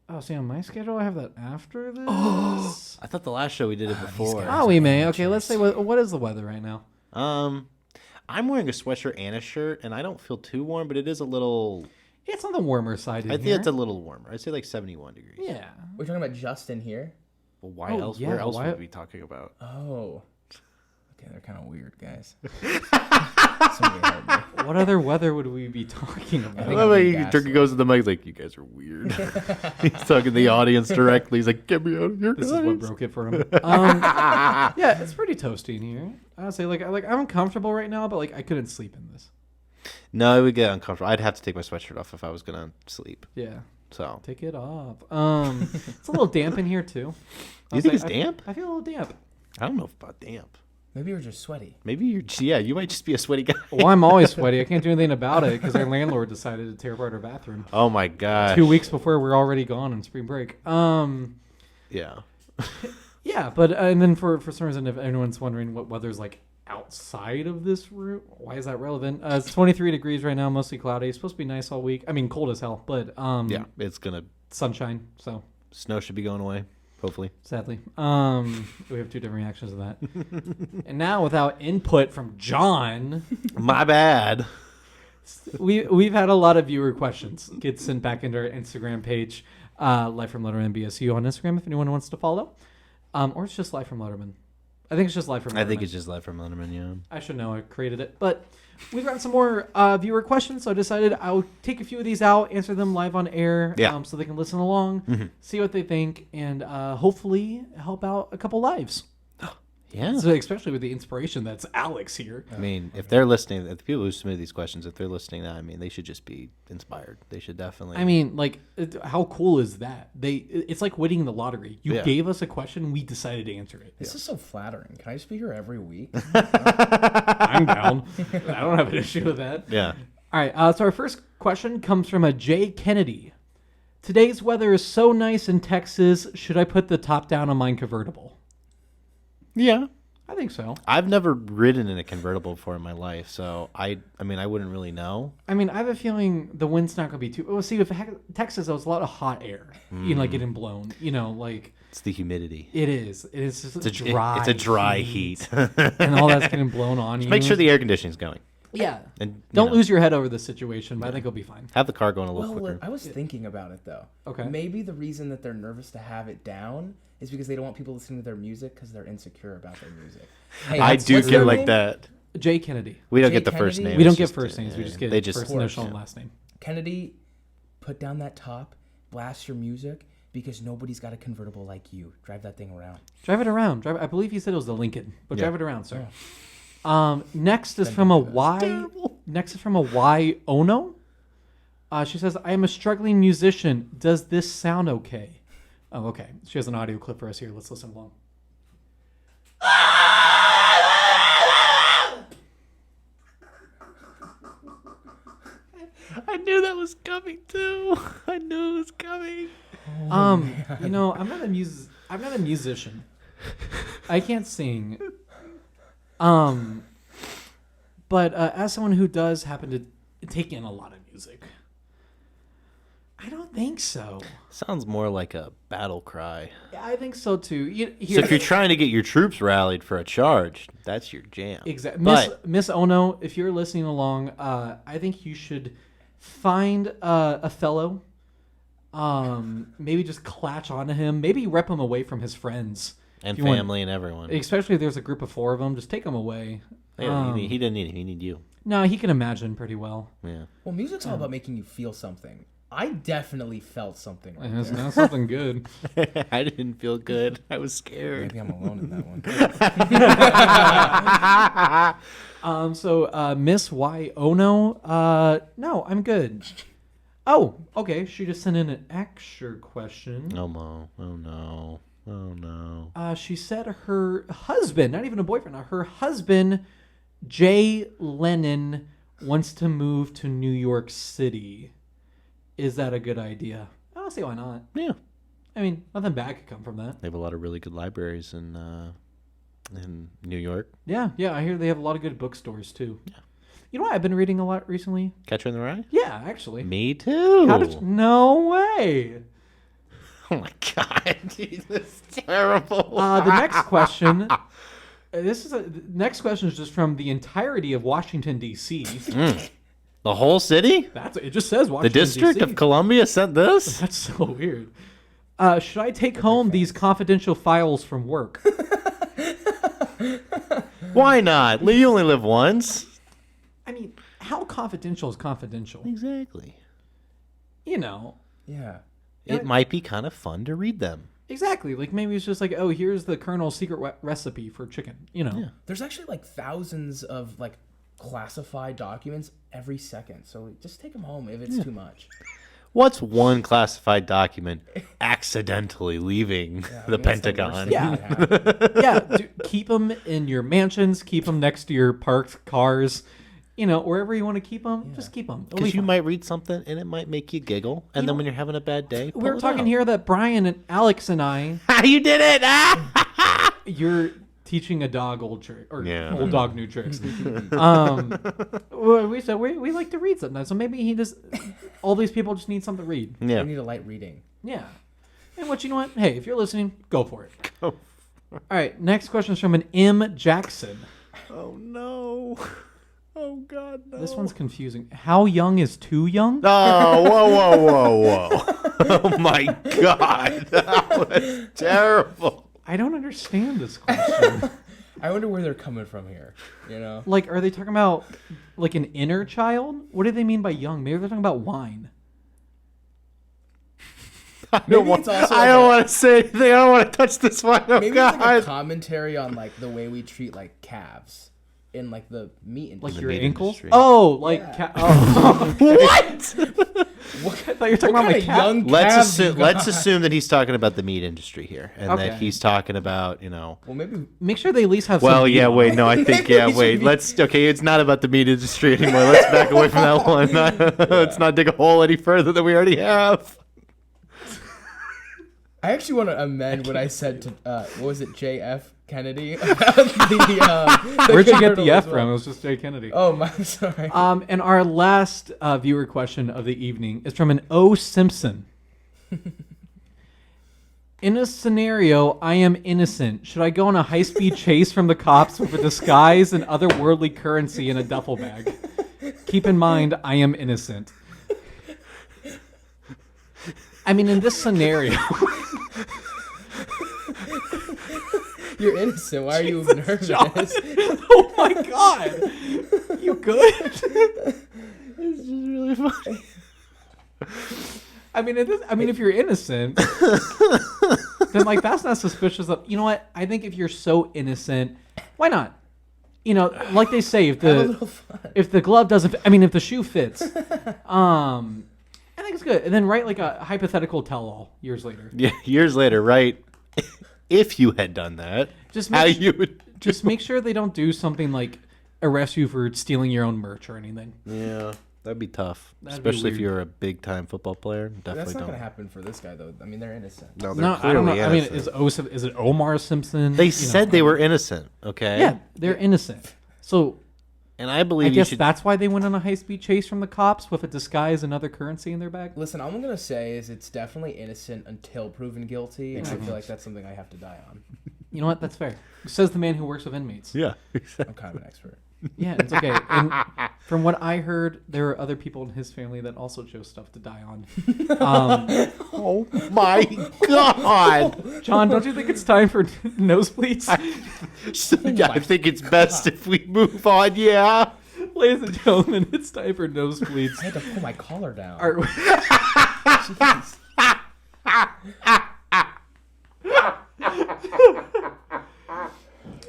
Oh, see, on my schedule, I have that after this. I thought the last show we did it before. Oh, we may. Okay, let's say what is the weather right now? I'm wearing a sweatshirt and a shirt, and I don't feel too warm, but it is a little. It's on the warmer side. I think it's a little warmer. I'd say like 71 degrees. Yeah. We're talking about Justin here. Well, why Oh, else? yeah, Where else why- would we be talking about? Oh. Okay, they're kind of weird, guys. Somebody help me. What other weather would we be talking I about? think love I'm how being Turkey goes to the mic he's like, you guys are weird. He's talking to the audience directly. He's like, get me out of here, This guys. is what broke it for him. Yeah, it's pretty toasty in here. Honestly, like I'm comfortable right now, but like I couldn't sleep in this. No, it would get uncomfortable. I'd have to take my sweatshirt off if I was gonna sleep. Yeah, So take it off. It's a little damp in here too. you think it's damp? I feel a little damp. I don't know about damp. Maybe you're just sweaty. Maybe you might just be a sweaty guy. Well, I'm always sweaty. I can't do anything about it because our landlord decided to tear apart our bathroom Oh my gosh. 2 weeks before we're already gone on spring break. Yeah. Yeah, but and then for some reason, if anyone's wondering what weather's like outside of this room, why is that relevant? It's 23 degrees right now, mostly cloudy. It's supposed to be nice all week. I mean, cold as hell, but Yeah, it's gonna sunshine. So snow should be going away. Hopefully. sadly, we have two different reactions to that. And now, without input from John, My bad. we've had a lot of viewer questions get sent back into our Instagram page, Live from Letterman BSU on Instagram if anyone wants to follow, or it's just Live from Letterman. I think it's just Live from Letterman. I think it's just Live from Letterman, yeah. I should know. I created it. But we've got some more viewer questions, so I decided I'll take a few of these out, answer them live on air so they can listen along, see what they think, and hopefully help out a couple lives. Yeah. So especially with the inspiration that's Alex here. I mean, if they're listening, if the people who submit these questions, if they're listening, I mean, they should just be inspired. They should definitely. I mean, like, how cool is that? It's like winning the lottery. You gave us a question, we decided to answer it. This is so flattering. Can I just be here every week? I'm down. I don't have an issue with that. Yeah. All right, so our first question comes from a Jay Kennedy. Today's weather is so nice in Texas. Should I put the top down on my convertible? Yeah. I think so. I've never ridden in a convertible before in my life, so I mean, I wouldn't really know. I mean, I have a feeling the wind's not going to be too... Well, see, with Texas, there's a lot of hot air, like getting blown. Like... It's the humidity. It is. It's just dry. It's a dry heat. And all that's getting blown on you. Make sure the air conditioning's going. Yeah. And Don't lose your head over this situation, but I think it'll be fine. Have the car going a little Well, quicker. I was thinking about it, though. Okay. Maybe the reason that they're nervous to have it down is because they don't want people listening to their music because they're insecure about their music. Hey, I what's do their get like name? that. Jay Kennedy. We don't Jay get the first Kennedy? name. We don't It's get just, first names. We just get they just first initial and last name. Kennedy, put down that top, blast your music, because nobody's got a convertible like you. Drive that thing around. Drive it around. I believe he said it was the Lincoln, but Yeah. drive it around, sir. Next is from a Y. Next is from a Y Ono. She says, "I am a struggling musician. Does this sound okay?" Oh, okay. She has an audio clip for us here. Let's listen along. I knew that was coming too. I knew it was coming. You know, I'm not a musician. I can't sing. But as someone who does happen to take in a lot of music, I don't think so. Sounds more like a battle cry. Yeah, I think so too. So if you're trying to get your troops rallied for a charge, that's your jam. Exactly, But Miss Ono, if you're listening along, I think you should find a fellow. Maybe just clatch onto him. Maybe rep him away from his friends and if you family and everyone. especially if there's a group of 4 of them. Just take them away. Yeah, he didn't need him. He need you. No, he can imagine pretty well. Yeah. Well, music's all about making you feel something. I definitely felt something right It's there. not something good. I didn't feel good. I was scared. Maybe I'm alone in that one. So Miss Y Ono, no, I'm good. Oh, okay. She just sent in an extra question. Oh no. Oh no. Oh no. She said her husband, not even a boyfriend, her husband, Jay Lennon, wants to move to New York City. Is that a good idea? I don't see why not. Yeah. I mean, nothing bad could come from that. They have a lot of really good libraries in New York. Yeah, I hear they have a lot of good bookstores too. Yeah. You know what I've been reading a lot recently? Catcher in the Rye? Yeah, actually. Me too. No way. Oh my god, this is terrible. The next question. The next question is just from the entirety of Washington D.C. The whole city? It just says The Washington District D.C. of Columbia sent this? That's so weird. Should I take home these confidential files from work? Why not? You only live once. I mean, how confidential is confidential? Exactly. You know. Yeah. It might be kind of fun to read them. Exactly. Like maybe it's just like, oh, here's the Colonel's secret recipe for chicken. You know. Yeah. There's actually like thousands of like classified documents every second. So just take them home if it's too much. What's one classified document accidentally leaving the Pentagon? Yeah, keep them in your mansions. Keep them next to your parked cars. Wherever you want to keep them, just keep them. Because you might read something and it might make you giggle. And then when you're having a bad day, we were talking here that Brian and Alex and I. You did it! You're teaching a dog old trick or old dog new tricks. We said we like to read sometimes, so maybe he just. All these people just need something to read. Yeah, they need a light reading. Yeah, and you know what? Hey, if you're listening, go for it. All right, next question is from an M. Jackson. Oh no. Oh, God, no. This one's confusing. How young is too young? Oh, whoa. Oh, my God. That was terrible. I don't understand this question. I wonder where they're coming from here, Like, are they talking about, like, an inner child? What do they mean by young? Maybe they're talking about wine. I don't want to say anything. I don't want to touch this one. Oh, maybe God. it's like a commentary on, like, the way we treat, like, calves. In like the meat industry. Like your meat ankles? industry. Oh, like What? I thought you were talking about my cat. Young Let's assume that he's talking about the meat industry here, and that he's talking about Well, maybe make sure they at least have. Well, some yeah, meat wait, on. no, I think Let's it's not about the meat industry anymore. Let's back away from that one. Let's not dig a hole any further than we already have. I actually want to amend what I said to what was it, JF Kennedy? Where'd you get the F from? It was just Jay Kennedy. Oh, my, sorry. And our last viewer question of the evening is from an O. Simpson. In a scenario, I am innocent. Should I go on a high-speed chase from the cops with a disguise and otherworldly currency in a duffel bag? Keep in mind, I am innocent. I mean, in this scenario... You're innocent. Why are you nervous? John. Oh my God! You good? This is really funny. I mean, if you're innocent, then like that's not suspicious. You know what? I think if you're so innocent, why not? Like they say, if the glove doesn't, if the shoe fits, I think it's good. And then write like a hypothetical tell-all years later. Yeah, years later, right? If you had done that, Just make make sure they don't do something like arrest you for stealing your own merch or anything. Yeah, that'd be tough, That'd be especially if weird. you're a big-time football player. Definitely That's not don't. going to happen for this guy, though. I mean, they're innocent. No, they're No, I don't know. clearly innocent. Is it Omar Simpson? They said they were innocent. Okay. Yeah, they're innocent. So And I believe I guess you should. that's why they went on a high-speed chase from the cops with a disguise and other currency in their bag. Listen, all I'm going to say is it's definitely innocent until proven guilty, and I feel like that's something I have to die on. You know what? That's fair. Says the man who works with inmates. Yeah. I'm kind of an expert. Yeah, it's okay. And from what I heard, there are other people in his family that also chose stuff to die on. Oh my God, John, don't you think it's time for nosebleeds? I think it's best if we move on. Yeah. Ladies and gentlemen, it's time for nosebleeds. I had to pull my collar down. Jeez.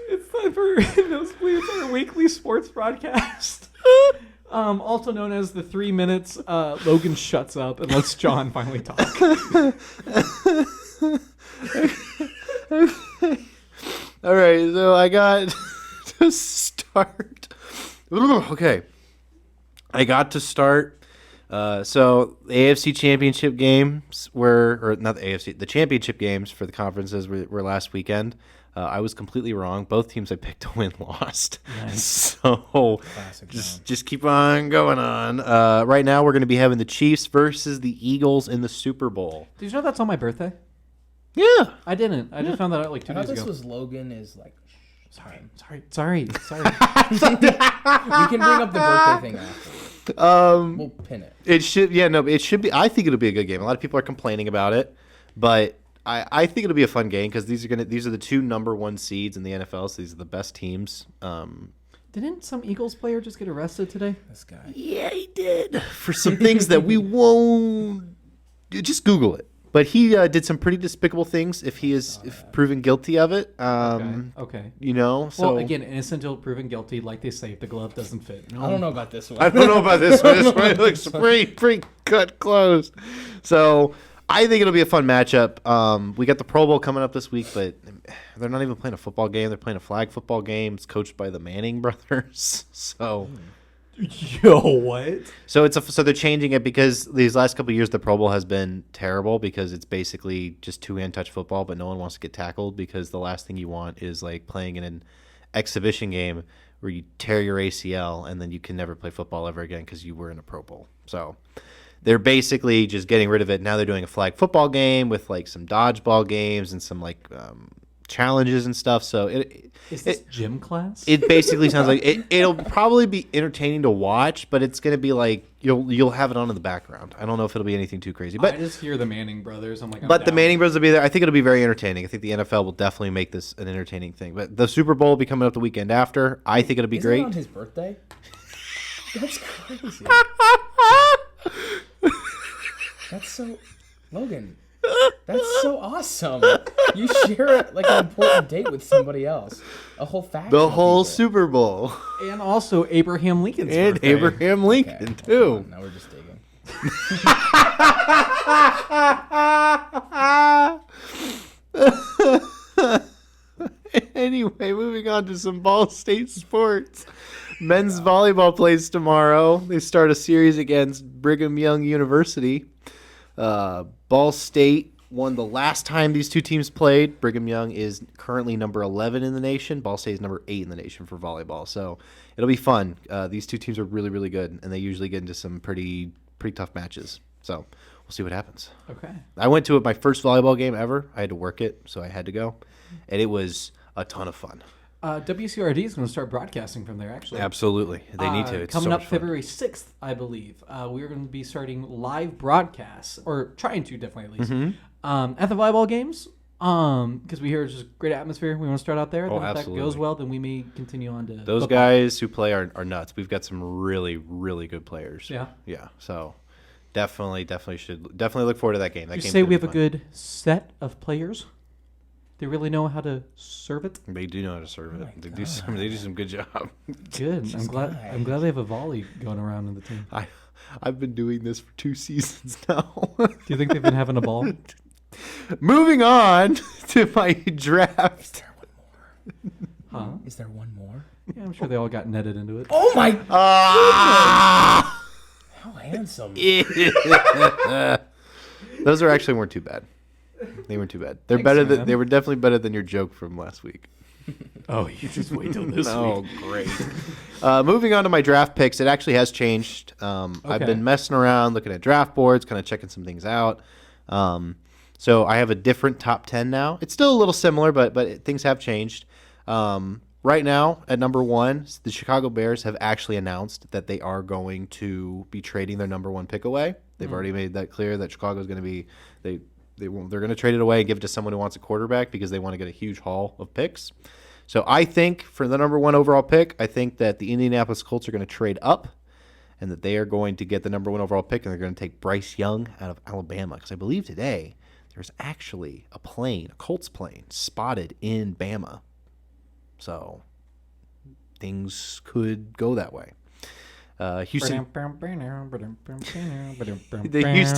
It's time for Nosebleeds, our weekly sports broadcast. Also known as the 3 minutes Logan shuts up and lets John finally talk. All right, so I got to start. Okay. I got to start. So the AFC championship games or not the AFC, the championship games for the conferences were last weekend. I was completely wrong. Both teams I picked to win lost. Nice. So just keep on going on. Right now we're going to be having the Chiefs versus the Eagles in the Super Bowl. Did you know that's on my birthday? Yeah. I didn't. I just found that out like 2 I thought days this ago. was Logan is like... Sorry. We can bring up the birthday thing after. We'll pin it. It should be. I think it'll be a good game. A lot of people are complaining about it, but I think it'll be a fun game because these are the 2 number 1 seeds in the NFL. So these are the best teams. Didn't some Eagles player just get arrested today? This guy. Yeah, he did for some things that we won't. Just Google it. But he did some pretty despicable things if he is proven guilty of it. Okay. You know, so Well, again, innocent until proven guilty. Like they say, if the glove doesn't fit. I don't know about this one. I don't know about this one. This one looks pretty cut close. So I think it'll be a fun matchup. We got the Pro Bowl coming up this week, but they're not even playing a football game. They're playing a flag football game. It's coached by the Manning brothers. So. Yo, what? So so they're changing it because these last couple of years the Pro Bowl has been terrible because it's basically just two-hand touch football, but no one wants to get tackled because the last thing you want is like playing in an exhibition game where you tear your ACL and then you can never play football ever again because you were in a Pro Bowl. So they're basically just getting rid of it. Now they're doing a flag football game with like some dodgeball games and some like challenges and stuff. So Is this gym class? it basically sounds like it'll probably be entertaining to watch, but it's going to be like you'll have it on in the background. I don't know if it'll be anything too crazy, but I just hear the Manning brothers. I'm like, the Manning brothers will be there. I think it'll be very entertaining. I think the NFL will definitely make this an entertaining thing. But the Super Bowl will be coming up the weekend after. I think it'll be Isn't great. it on his birthday? That's crazy. That's so, Logan. That's so awesome. You share like an important date with somebody else. A whole faction. The of whole people. Super Bowl And also Abraham Lincoln's and birthday. Abraham Lincoln Okay, too. hold on, now we're just digging. Anyway, moving on to some Ball State sports. Men's volleyball plays tomorrow. They start a series against Brigham Young University. Ball State won the last time these two teams played. Brigham Young is currently number 11 in the nation. Ball State is number 8 in the nation for volleyball. So it'll be fun. These two teams are really, really good, and they usually get into some pretty tough matches. So we'll see what happens. Okay. I went to my first volleyball game ever. I had to work it, so I had to go. And it was a ton of fun. WCRD is going to start broadcasting from there, actually. Absolutely. They need to. It's coming so up much fun. February 6th, I believe. We're going to be starting live broadcasts, or trying to, definitely, at least, Mm-hmm. at the volleyball games. Because we hear it's just great atmosphere. We want to start out there. Oh, Then if that absolutely. goes well, then we may continue on to Those football. guys who play are nuts. We've got some really, really good players. Yeah. Yeah. So definitely look forward to that game. That Would you game's say gonna we be have a fun. good set of players? They really know how to serve it. They do know how to serve it. my They do some good job. Good. I'm glad. I'm glad they have a volley going around in the team. I've been doing this for 2 seasons now. Do you think they've been having a ball? Moving on to my draft. Huh? Is there one more? Yeah, I'm sure they all got netted into it. Oh my! Ah! How handsome! Those weren't too bad. They weren't too bad. They're Thanks, better man. They were definitely better than your joke from last week. Oh, you just wait till this Oh, week. great. Moving on to my draft picks, it actually has changed. I've Okay. been messing around, looking at draft boards, kind of checking some things out. So I have a different top 10 now. It's still a little similar, but things have changed. Right now, at number 1, the Chicago Bears have actually announced that they are going to be trading their number 1 pick away. They've already made that clear that Chicago's going to be they're going to trade it away and give it to someone who wants a quarterback because they want to get a huge haul of picks. So I think for the number 1 overall pick, I think that the Indianapolis Colts are going to trade up and that they are going to get the number 1 overall pick and they're going to take Bryce Young out of Alabama because I believe today there's actually a Colts plane spotted in Bama. So things could go that way. The Houston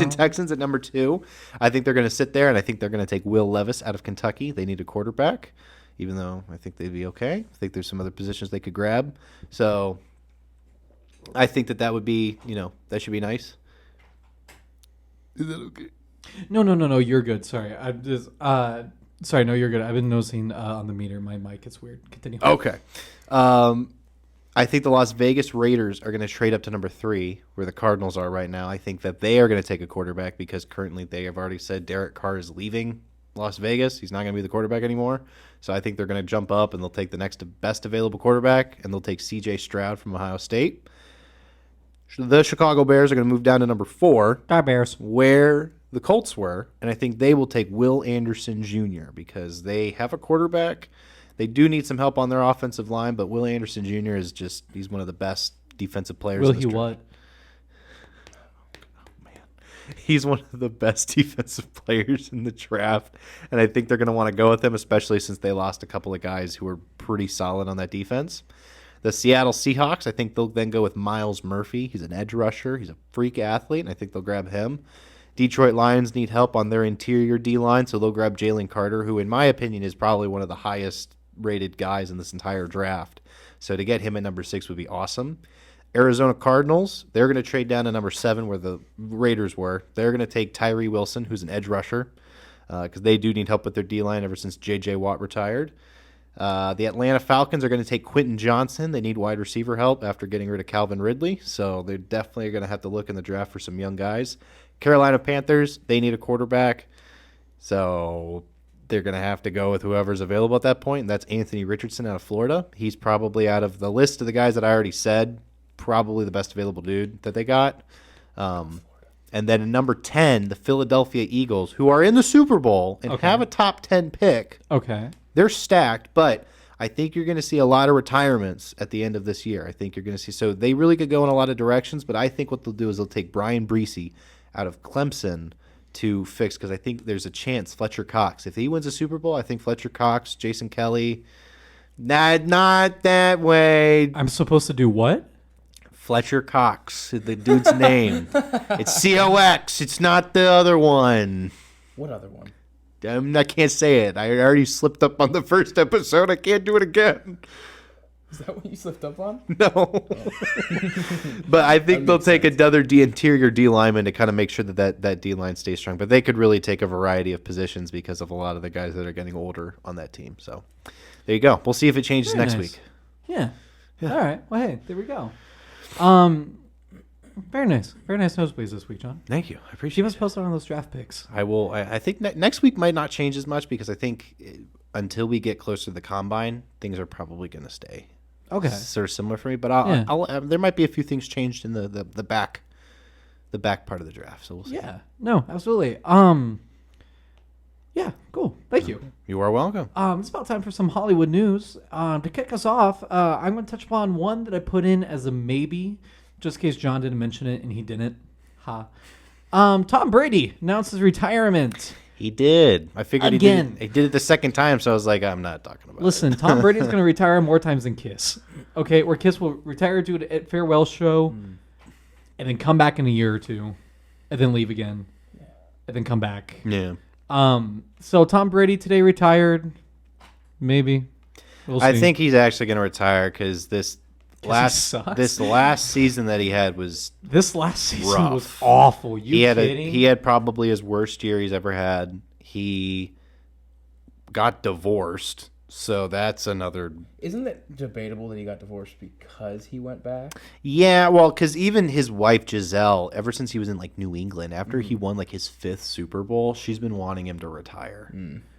Texans at number 2. I think they're going to sit there, and I think they're going to take Will Levis out of Kentucky. They need a quarterback, even though I think they'd be okay. I think there's some other positions they could grab. So I think that would be, that should be nice. Is that okay? No. You're good. Sorry. I'm just. Sorry. No, you're good. I've been noticing on the meter, my mic. It's weird. Continue. Okay. I think the Las Vegas Raiders are going to trade up to number 3, where the Cardinals are right now. I think that they are going to take a quarterback because currently they have already said Derek Carr is leaving Las Vegas. He's not going to be the quarterback anymore. So I think they're going to jump up and they'll take the next best available quarterback, and they'll take C.J. Stroud from Ohio State. The Chicago Bears are going to move down to number 4, Bears. where the Colts were, and I think they will take Will Anderson Jr. because they have a quarterback. They do need some help on their offensive line, but Will Anderson Jr. is he's one of the best defensive players. Will in this he draft. what? Man. He's one of the best defensive players in the draft, and I think they're going to want to go with him, especially since they lost a couple of guys who were pretty solid on that defense. The Seattle Seahawks, I think they'll then go with Miles Murphy. He's an edge rusher. He's a freak athlete, and I think they'll grab him. Detroit Lions need help on their interior D-line, so they'll grab Jalen Carter, who in my opinion is probably one of the highest rated guys in this entire draft. So to get him at number 6 would be awesome. Arizona Cardinals, they're going to trade down to number 7 where the Raiders were. They're going to take Tyree Wilson, who's an edge rusher, because they do need help with their D-line ever since J.J. Watt retired. The Atlanta Falcons are going to take Quentin Johnson. They need wide receiver help after getting rid of Calvin Ridley, so they definitely are going to have to look in the draft for some young guys. Carolina Panthers, they need a quarterback, so they're going to have to go with whoever's available at that point, and that's Anthony Richardson out of Florida. He's probably out of the list of the guys that I already said, probably the best available dude that they got. And then at number 10, the Philadelphia Eagles, who are in the Super Bowl and have a top 10 pick. Okay. They're stacked, but I think you're going to see a lot of retirements at the end of this year. I think you're going to see. So they really could go in a lot of directions, but I think what they'll do is they'll take Brian Breesy out of Clemson to fix, because I think there's a chance Fletcher Cox, if he wins a Super Bowl, I think Fletcher Cox, Jason Kelly, not that way. I'm supposed to do what? Fletcher Cox, the dude's name. It's C-O-X. It's not the other one. What other one? I can't say it. I already slipped up on the first episode. I can't do it again. Is that what you slipped up on? No. But I think they'll take another interior D lineman to kind of make sure that D line stays strong. But they could really take a variety of positions because of a lot of the guys that are getting older on that team. So there you go. We'll see if it changes Very next nice. week. Yeah. All right. Well, hey, there we go. Very nice. Very nice nosebleeds this week, John. Thank you. I appreciate Keep us it. posted on those draft picks. I will. I think next week might not change as much because I think until we get closer to the combine, things are probably going to stay Okay. sort of similar for me. But Yeah. there might be a few things changed in the back part of the draft. So we'll see. Yeah. No, absolutely. Yeah, cool. Thank you. You are welcome. It's about time for some Hollywood news. To kick us off, I'm going to touch upon one that I put in as a maybe, just in case John didn't mention it and he didn't. Ha. Tom Brady announced his retirement. He did. I figured Again. he did it the second time, so I was like, I'm not talking about Listen, it. Tom Brady's going to retire more times than Kiss. Okay, where Kiss will retire, do a farewell show, and then come back in a year or two, and then leave again, and then come back. Yeah. So Tom Brady today retired. Maybe. We'll see. I think he's actually going to retire because this he last sucks? season that he had was This last season rough. was awful. he had kidding? he had probably his worst year he's ever had. He got divorced, so that's another. Isn't it debatable that he got divorced because he went back? Yeah, well, because even his wife Giselle, ever since he was in like New England, after he won like his 5th Super Bowl, she's been wanting him to retire.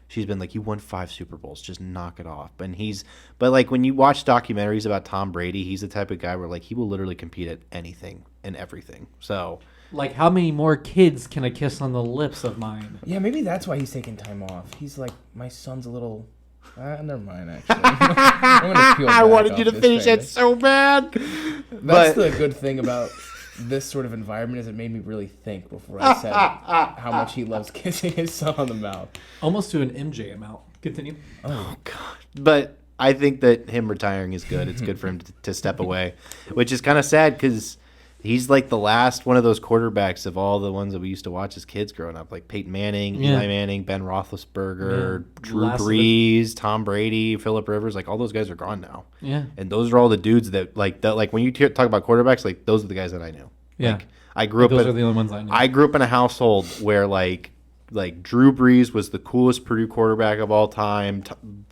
She's been like, "You won 5 Super Bowls, just knock it off." But like when you watch documentaries about Tom Brady, he's the type of guy where like he will literally compete at anything and everything. So Like, how many more kids can I kiss on the lips of mine? Yeah, maybe that's why he's taking time off. He's like, my son's a little. Never mind. Actually, I'm gonna peel I back wanted you off to this finish train. that so bad. That's But the good thing about this sort of environment is it made me really think before I said how much he loves kissing his son on the mouth. Almost to an MJ amount. Continue. oh god. But I think that him retiring is good. It's good for him to step away, which is kind of sad because he's like the last one of those quarterbacks of all the ones that we used to watch as kids growing up, like Peyton Manning, Yeah. Eli Manning, Ben Roethlisberger, Yeah. Drew Last of the- Brees, Tom Brady, Phillip Rivers. Like all those guys are gone now, Yeah. and those are all the dudes that like when you talk about quarterbacks, like those are the guys that I knew. Yeah. Like, I grew up. Those are the only ones I know. I grew up in a household where like Drew Brees was the coolest Purdue quarterback of all time.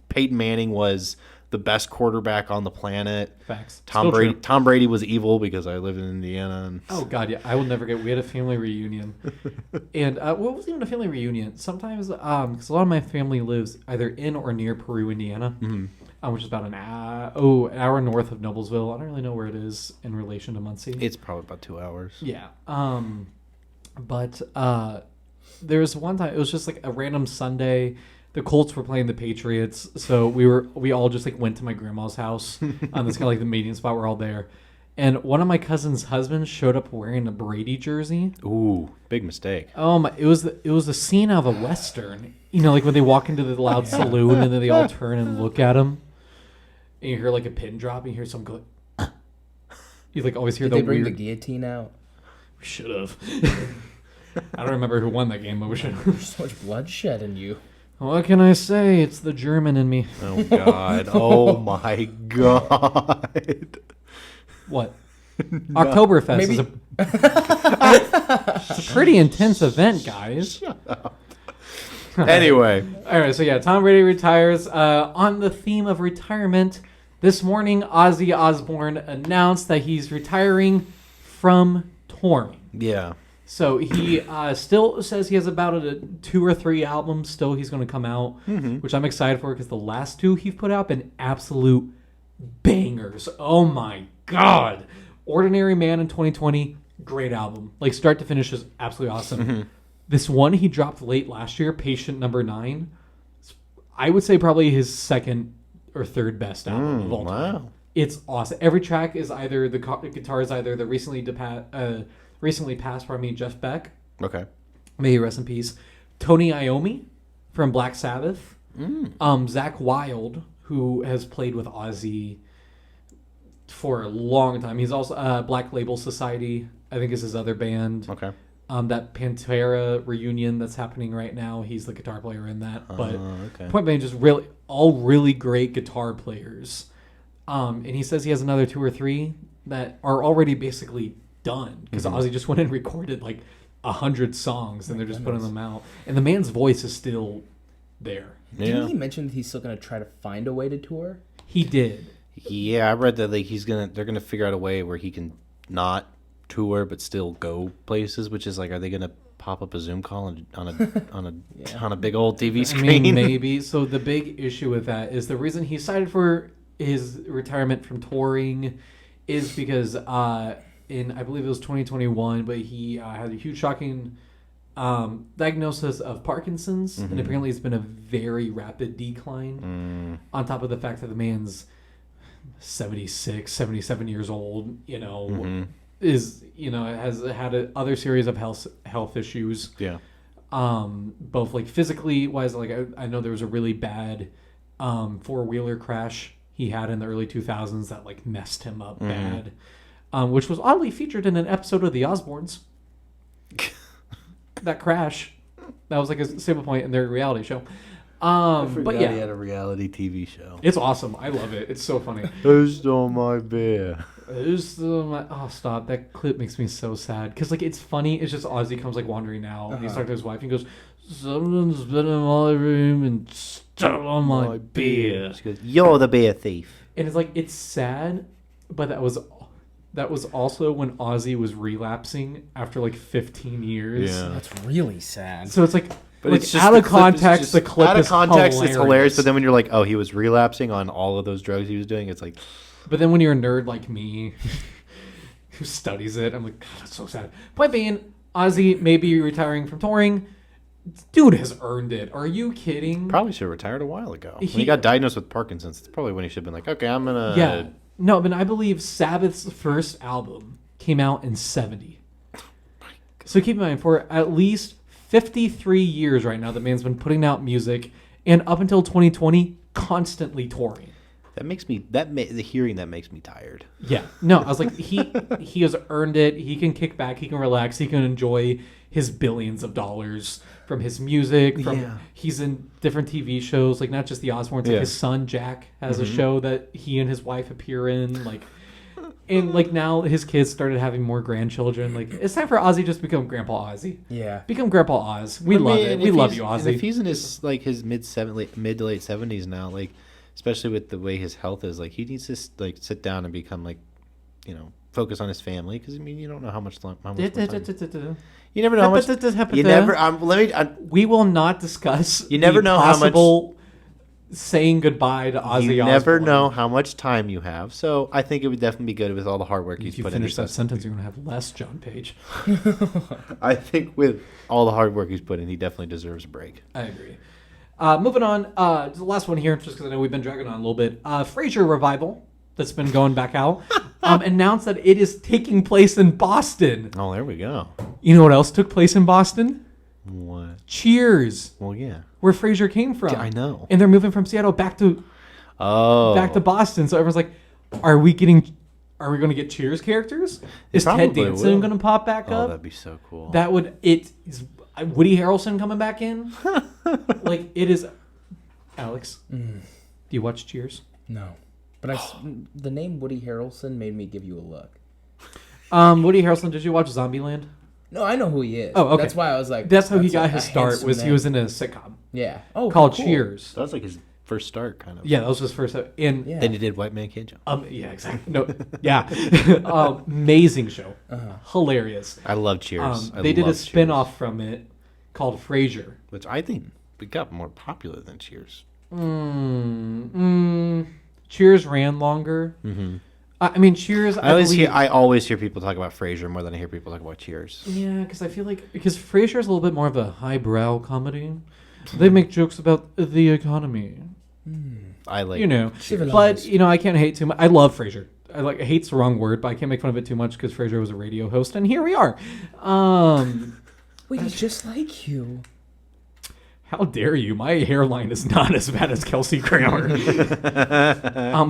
Peyton Manning was the best quarterback on the planet. Facts. Tom Still Brady. true. Tom Brady was evil because I lived in Indiana. And Oh god, yeah, I will never get. We had a family reunion, and what wasn't even a family reunion. Sometimes, because a lot of my family lives either in or near Peru, Indiana, which is about an hour north of Noblesville. I don't really know where it is in relation to Muncie. it's probably about 2 hours. Yeah. But there was one time, it was just like a random Sunday. The Colts were playing the Patriots, so we all just like went to my grandma's house. That's kind of like the meeting spot. We're all there, And one of my cousin's husbands showed up wearing a Brady jersey. Ooh, big mistake. Oh my! It was the scene out of a Western. You know, like when they walk into the loud saloon and then they all turn and look at him. And you hear like a pin drop and you hear some go. You like always hear Did the they bring weird. the guillotine out? We should have. I don't remember who won that game, but we should. There's so much bloodshed in you. What can I say? It's the German in me. Oh God. Oh my God. What? Oktoberfest Maybe- is it's a pretty intense event, guys. Anyway, All right, so yeah, Tom Brady retires. On the theme of retirement, this morning Ozzy Osbourne announced that he's retiring from touring. yeah. So he still says he has about 2 or 3 albums still he's going to come out, which I'm excited for because the last 2 he's put out been absolute bangers. Oh my God. Ordinary Man in 2020, great album. Like start to finish is absolutely awesome. This one he dropped late last year, Patient Number 9, I would say probably his second or third best album of all time. Wow. It's awesome. Every track is either the guitar is either the recently passed Jeff Beck, Okay. may he rest in peace, Tony Iommi from Black Sabbath, Zach Wilde, who has played with Ozzy for a long time. He's also Black Label Society, I think is his other band. Okay. That Pantera reunion that's happening right now, he's the guitar player in that. But okay. point being, just really all really great guitar players. And he says he has another 2 or 3 that are already basically done because Ozzy just went and recorded like 100 songs and they're just putting them out. And the man's voice is still there. Didn't he mention that he's still going to try to find a way to tour? He did. Yeah, I read that like they're gonna figure out a way where he can not tour but still go places, which is like, are they gonna pop up a Zoom call on a big old TV I screen? mean, maybe. So the big issue with that is the reason he cited for his retirement from touring is because in I believe it was 2021, but he had a huge shocking diagnosis of Parkinson's, and apparently it's been a very rapid decline. On top of the fact that the man's 76, 77 years old, is has had other series of health issues. Yeah. Both like physically wise, like I know there was a really bad 4-wheeler crash he had in the early 2000s that like messed him up bad, which was oddly featured in an episode of The Osbournes. That crash, that was like a stable point in their reality show. But yeah, he had a reality TV show. it's awesome. I love it. It's so funny. Who's stole my beer? Oh, stop. That clip makes me so sad. Because, like, it's funny. It's just Ozzy comes, like, wandering out. And he's talking to his wife. And he goes, someone's been in my room and stole my beer. She goes, you're the beer thief. And it's, like, it's sad. But that was also when Ozzy was relapsing after, like, 15 years. Yeah. That's really sad. So it's, like... But like, it's just out of context, the clip out of is context, hilarious. it's hilarious. But then when you're like, oh, he was relapsing on all of those drugs he was doing, it's like... But then when you're a nerd like me, who studies it, I'm like, God, that's so sad. Point being, Ozzy may be retiring from touring. Dude has earned it. Are you kidding? Probably should have retired a while ago. When he got diagnosed with Parkinson's, it's probably when he should have been like, okay, I'm going to... Yeah. No, but I believe Sabbath's first album came out in 70. So keep in mind, for at least 53 years right now, the man's been putting out music, and up until 2020, constantly touring. That makes me... hearing that makes me tired. Yeah. No, I was like, he has earned it. He can kick back. He can relax. He can enjoy his billions of dollars from his music. He's in different TV shows, like not just the Osbournes. Like his son Jack has a show that he and his wife appear in. Like, and like now his kids started having more grandchildren. Like it's time for Ozzy just to become Grandpa Ozzy. Yeah. Become Grandpa Oz. We love it. We love you, And Ozzy. if he's in his mid to late 70s now, like especially with the way his health is, like he needs to like sit down and become like, focus on his family, because I mean you don't know how much more time. You never know how much. You never. We will not discuss. You never know how much. Saying goodbye to Ozzy. You never Osbourne. know how much time you have, so I think it would definitely be good with all the hard work he's If you put in. finish that sentence, you're gonna have less John Page. I think with all the hard work he's put in, he definitely deserves a break. I agree. Moving on, the last one here, just because I know we've been dragging on a little bit. Frasier revival that's been going back out. announced that it is taking place in Boston. Oh, there we go. You know what else took place in Boston? What? Cheers, Well, yeah. where Frasier came from. I know. And they're moving from Seattle back to Boston. So everyone's like, are we going to get Cheers characters? Is Ted probably Danson will. going to pop back Oh, up? that'd be so cool. Is Woody Harrelson coming back in? Like, it is. Alex, do you watch Cheers? No. But the name Woody Harrelson made me give you a look. Woody Harrelson, did you watch Zombieland? No, I know who he is. Oh, okay. That's why I was like... That's how he got his start, handsome was he name. was in a sitcom Yeah. Oh, called cool. Cheers. That was like his first start, kind of. Yeah, that was his first. And Yeah. Then he did White Man Can't Jump. yeah, exactly. No, yeah, amazing show, hilarious. I love Cheers. They did a love spin-off from it called Frasier. Cheers, which I think it got more popular than Cheers. Cheers ran longer. Mm-hmm. I mean, Cheers. I always hear people talk about Frasier more than I hear people talk about Cheers. Yeah, because I feel like Frasier is a little bit more of a highbrow comedy. They make jokes about the economy. I like Civilized. But I can't hate too much. I love Frasier. Hate's the wrong word, but I can't make fun of it too much because Frasier was a radio host, and here we are. Wait, he's just like you. How dare you? My hairline is not as bad as Kelsey Grammer.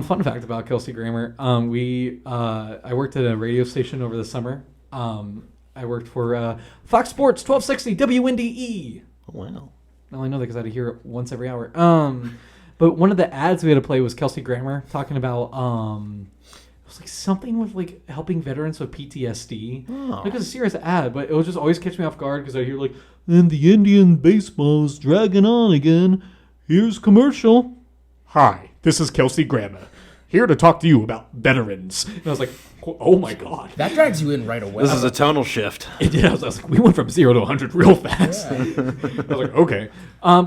Fun fact about Kelsey Grammer. I worked at a radio station over the summer. I worked for Fox Sports 1260 WNDE. Oh, wow. I only know that because I had to hear it once every hour. But one of the ads we had to play was Kelsey Grammer talking about it was like something with like helping veterans with PTSD. Oh. Like it was a serious ad, but it would just always catch me off guard because I hear like, and the Indian baseball is dragging on again. Here's commercial. Hi, this is Kelsey Grammer, here to talk to you about veterans. And I was like, oh my god. That drags you in right away. This is a tonal shift. It did. I was like, we went from 0 to 100 real fast. I was like, okay. But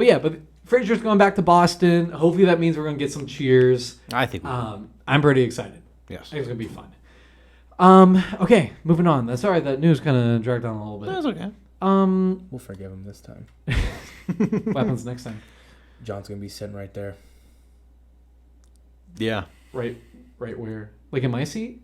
Frasier's going back to Boston. Hopefully that means we're going to get some cheers. I think we will. I'm pretty excited. Yes. I think it's going to be fun. Okay, moving on. That's all right. That news kind of dragged on a little bit. That's okay. We'll forgive him this time. What happens next time? John's going to be sitting right there. Yeah. Right where? Like in my seat?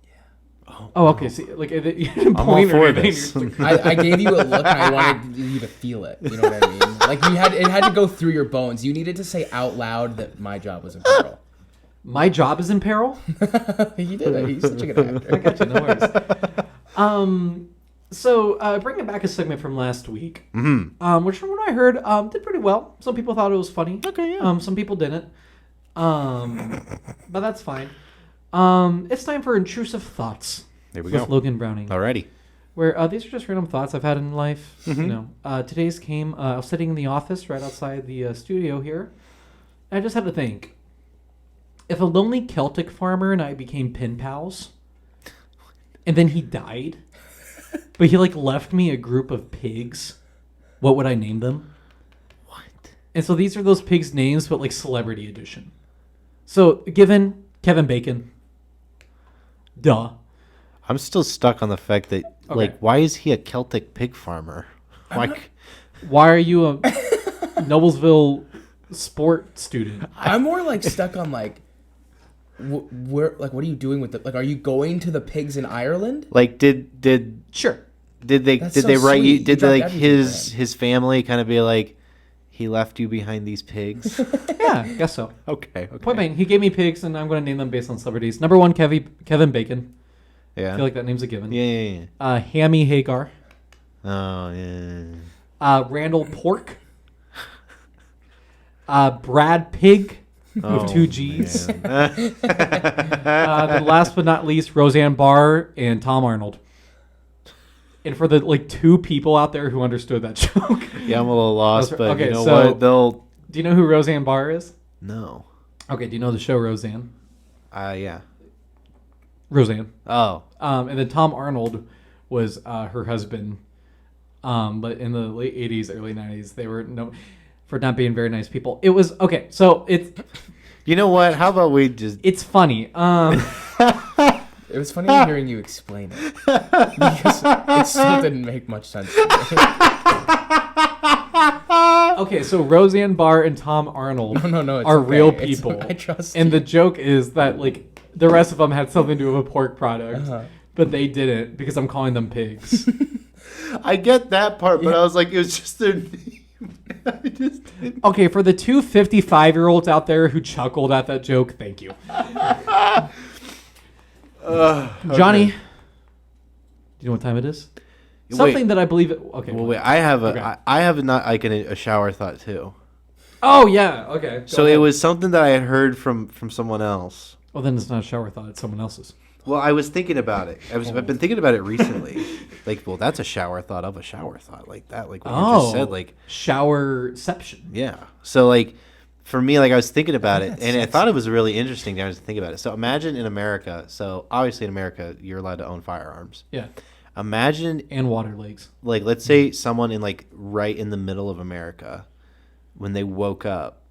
Yeah. Oh, okay. See, like you didn't I'm all point or for anything. this. You're just like, I gave you a look and I wanted you to feel it. You know what I mean? Like it had to go through your bones. You needed to say out loud that my job was in peril. my job is in peril. He did it. He's such a good actor. I got you. No worries. So bringing back a segment from last week, which from what I heard did pretty well. Some people thought it was funny. Okay, yeah. Some people didn't. But that's fine. It's time for intrusive thoughts. There we with go. Logan Browning. Alrighty. Where these are just random thoughts I've had in life. Today's came. I was sitting in the office right outside the studio here. And I just had to think: if a lonely Celtic farmer and I became pen pals, and then he died, but he left me a group of pigs, what would I name them? What? And so these are those pigs' names, but celebrity edition. So given Kevin Bacon, duh. I'm still stuck on the fact that, why is he a Celtic pig farmer? Why are you a Noblesville sport student? I'm more stuck on where what are you doing with it? Are you going to the pigs in Ireland? Sure. Did they That's did so they write you? sweet. Did You they, dropped everything for his family kind of be like, he left you behind these pigs? Yeah, I guess so. Okay. Point being, he gave me pigs, and I'm going to name them based on celebrities. Number one, Kevin Bacon. Yeah. I feel like that name's a given. Yeah. Hammy Hagar. Oh yeah. Randall Pork. Brad Pig with 2 G's. Man. Then last but not least, Roseanne Barr and Tom Arnold. And for the 2 people out there who understood that joke. Yeah, I'm a little lost, but Okay, you know so- what? They'll Do you know who Roseanne Barr is? no. Okay, do you know the show Roseanne? Yeah. Roseanne. Oh. And then Tom Arnold was her husband. But in the late 80s, early 90s, they were known for not being very nice people. It was okay. So You know what? How about we just? it's funny. It was funny hearing you explain it because it still didn't make much sense to me. Okay, so Roseanne Barr and Tom Arnold No, it's are okay. real It's- people. I trust And you. the joke is that the rest of them had something to do with a pork product, but they didn't because I'm calling them pigs. I get that part, but I was like, it was just their name. I just didn't. Okay, for the two 55-year-olds out there who chuckled at that joke, thank you. Johnny, do you know what time it is? Something that I believe. Okay. Well, wait. I have not like a shower thought too. Oh yeah. Okay. So it was something that I had heard from someone else. Well, then it's not a shower thought. It's someone else's. Well, I was thinking about it. I've been thinking about it recently. Like, well, that's a shower thought of a shower thought, like that. Like what you just said. Like showerception. Yeah. So like, for me, like I was thinking about it, and I thought it was really interesting to think about it. So imagine in America. So obviously in America, you're allowed to own firearms. Yeah. Imagine and water lakes. Like, let's say someone in like right in the middle of America, when they woke up,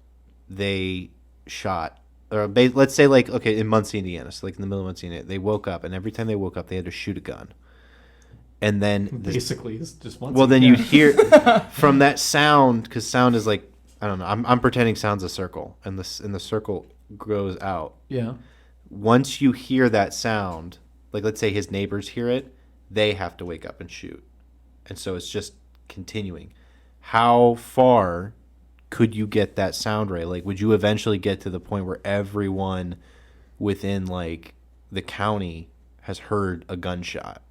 they shot, or let's say like, okay, in Muncie, Indiana, so like in the middle of Muncie, Indiana, they woke up, and every time they woke up, they had to shoot a gun. And then basically it's just Muncie. Well, then you'd hear from that sound, because sound is like, I don't know, I'm pretending sound's a circle, and the circle grows out. Yeah. Once you hear that sound, like let's say his neighbors hear it, they have to wake up and shoot. And so it's just continuing. How far could you get that sound ray? Like, would you eventually get to the point where everyone within, like, the county has heard a gunshot?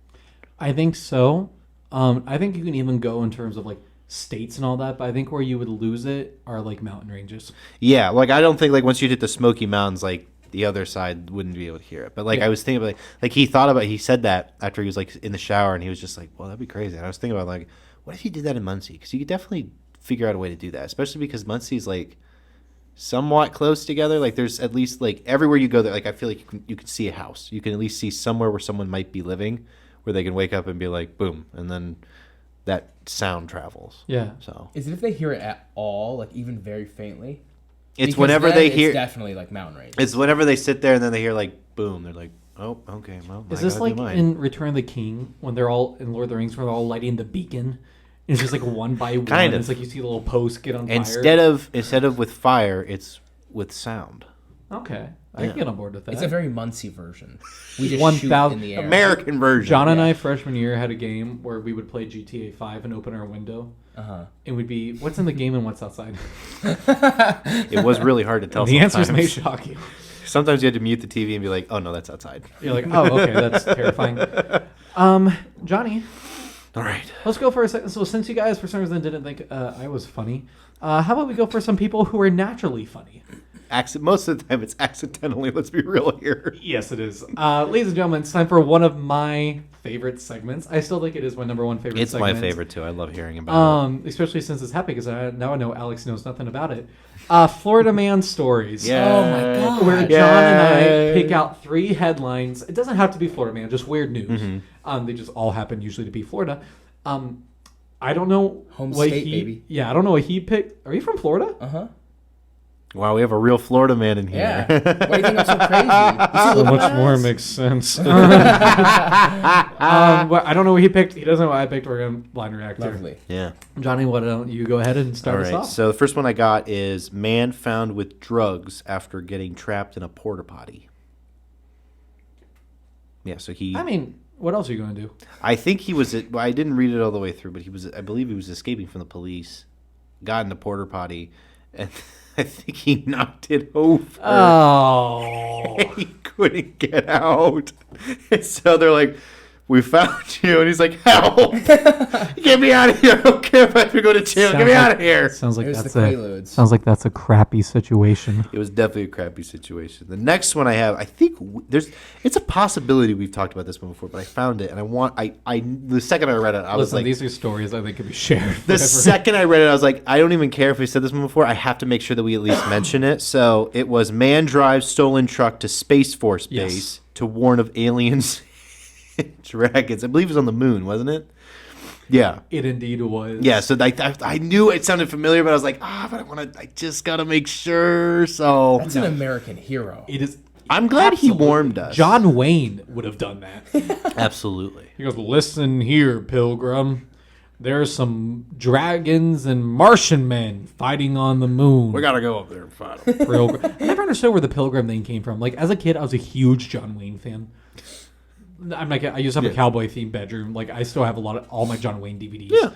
I think so. I think you can even go in terms of, like, states and all that, but I think where you would lose it are, like, mountain ranges. Yeah, like, I don't think, like, once you hit the Smoky Mountains, like, the other side wouldn't be able to hear it. But, like, I was thinking about, like he said that after he was, like, in the shower, and he was just like, well, that'd be crazy. And I was thinking about, like, what if you did that in Muncie? Because you could definitely figure out a way to do that, especially because Muncie's, like, somewhat close together. Like, there's at least, like, everywhere you go there, like, I feel like you can see a house. You can at least see somewhere where someone might be living, where they can wake up and be like, boom, and then that sound travels. Yeah. So is it if they hear it at all, like even very faintly? It's Because whenever then they it's hear. definitely like mountain range. It's whenever they sit there and then they hear like boom. They're like, oh, okay, well. Is I this gotta like do mine. in Return of the King when they're all in Lord of the Rings when they're all lighting the beacon? And it's just like one by one. Kind of. It's like you see the little posts get on fire. Instead of with fire, it's with sound. Okay, I can get on board with that. It's a very Muncie version. We just 1,000 shoot in the air. American version. John and I freshman year had a game where we would play GTA 5 and open our window. Uh-huh. And we'd be, what's in the game and what's outside? It was really hard to tell. The answers may sometimes. shock you. Sometimes you had to mute the TV and be like, oh no, that's outside. You're like, oh, okay, that's terrifying. Johnny, All right. let's go for a second. So since you guys for some reason didn't think I was funny, how about we go for some people who are naturally funny? Most of the time it's accidentally. Let's be real here. Yes, it is. Ladies and gentlemen, it's time for one of my favorite segments. I still think it is my number one favorite It's segment. my favorite too. I love hearing about it. Especially since it's happening, because now I know Alex knows nothing about it. Florida Man Stories. Yeah. Oh my god. Where John and I pick out 3 headlines. It doesn't have to be Florida Man, just weird news. Mm-hmm. They just all happen usually to be Florida. I don't know Home what state, baby. Yeah, I don't know what he picked. Are you from Florida? Uh-huh. Wow, we have a real Florida man in here. Yeah. Why do you think I'm so crazy? You see So the much ass? more makes sense. Well, I don't know what he picked. He doesn't know what I picked. We're going to blind react here. Lovely. Yeah. Johnny, why don't you go ahead and All start us right. off? So the first one I got is man found with drugs after getting trapped in a porta potty. Yeah. So he. I mean, what else are you going to do? I think he was. Well, I didn't read it all the way through, but he was. I believe he was escaping from the police. Got in a porta potty, and I think he knocked it over. Oh. He couldn't get out. And so they're like, we found you. And he's like, help. Get me out of here. I don't care if I have to go to jail. Get me out of here. Sounds like There's that's the Quaaludes. Sounds like that's a crappy situation. It was definitely a crappy situation. The next one I have, I think it's a possibility we've talked about this one before, but I found it. And the second I read it, I was Listen, like, these are stories I think could be shared. the second I read it, I was like, I don't even care if we said this one before. I have to make sure that we at least mention it. So it was man drives stolen truck to Space Force base Yes. to warn of aliens and dragons. I believe it was on the moon, wasn't it? Yeah. It indeed was. Yeah, so I knew it sounded familiar, but I was like, but I just got to make sure. So That's an American hero. It is. I'm glad Absolutely. he warned us. John Wayne would have done that. Absolutely. He goes, listen here, Pilgrim. There's some dragons and Martian men fighting on the moon. We gotta go up there and fight them. I never understood where the Pilgrim thing came from. Like, as a kid, I was a huge John Wayne fan. I'm like, I used to have a cowboy themed bedroom. Like, I still have all my John Wayne DVDs. Yeah.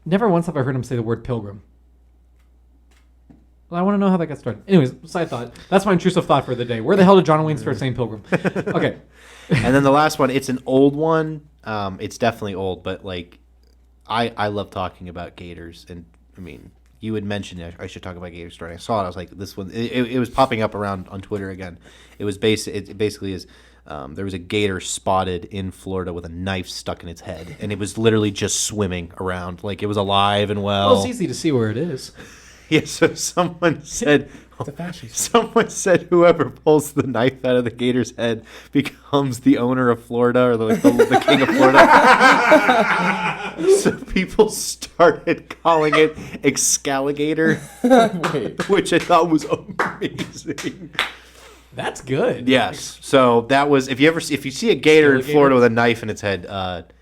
Never once have I heard him say the word Pilgrim. Well, I want to know how that got started. Anyways, side thought. That's my intrusive thought for the day. Where the hell did John Wayne start saying Pilgrim? Okay. And then the last one, it's an old one. It's definitely old, but like, I love talking about gators. And I mean, you had mentioned I should talk about gator story. I saw it. I was like, this one. It was popping up around on Twitter again. It basically is. There was a gator spotted in Florida with a knife stuck in its head, and it was literally just swimming around like it was alive and well. Well, it's easy to see where it is. Yeah. So someone said. Someone said whoever pulls the knife out of the gator's head becomes the owner of Florida or the king of Florida. So people started calling it Excaligator, which I thought was amazing. That's good. Yes. So that was if you see a gator in Florida with a knife in its head,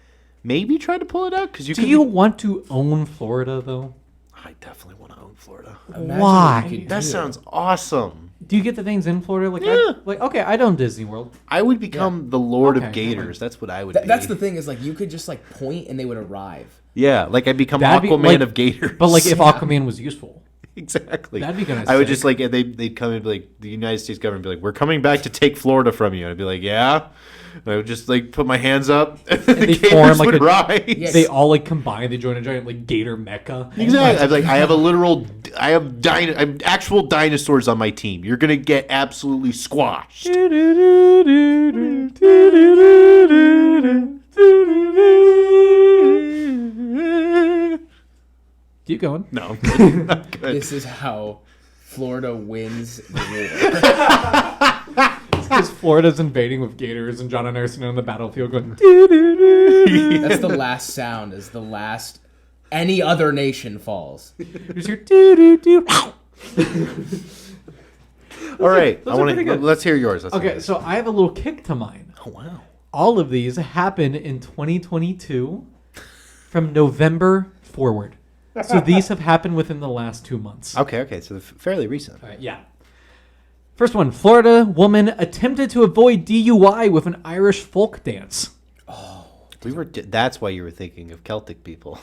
maybe try to pull it out because you want to own Florida though? I definitely want to own Florida. Why? That sounds awesome. Do you get the things in Florida? Like, yeah. Okay, I'd own Disney World. I would become the Lord of Gators. That's what I would be. That's the thing is, like, you could just, like, point and they would arrive. Yeah, like I'd become Aquaman of Gators. But, like, if Aquaman was useful. Exactly. That'd be kind of I would just, like, they'd come in and be like, the United States government would be like, we're coming back to take Florida from you. And I'd be like, yeah. And I would just, like, put my hands up, and the gators form, like, would rise. Yes. They all, like, combine. They join a giant, like, gator mecca. Exactly. I'm like, I have actual dinosaurs on my team. You're going to get absolutely squashed. Keep going. No, I'm not good. This is how Florida wins the war. Because Florida's invading with gators and John and I are sitting on the battlefield going, That's the last sound, is the last any other nation falls. Just hear doo-doo-doo. All right. Good. Let's hear yours. Okay, so I have a little kick to mine. Oh, wow. All of these happened in 2022 from November forward. So these have happened within the last 2 months. Okay. So fairly recent. All right, yeah. First one, Florida woman attempted to avoid DUI with an Irish folk dance. Oh. That's why you were thinking of Celtic people.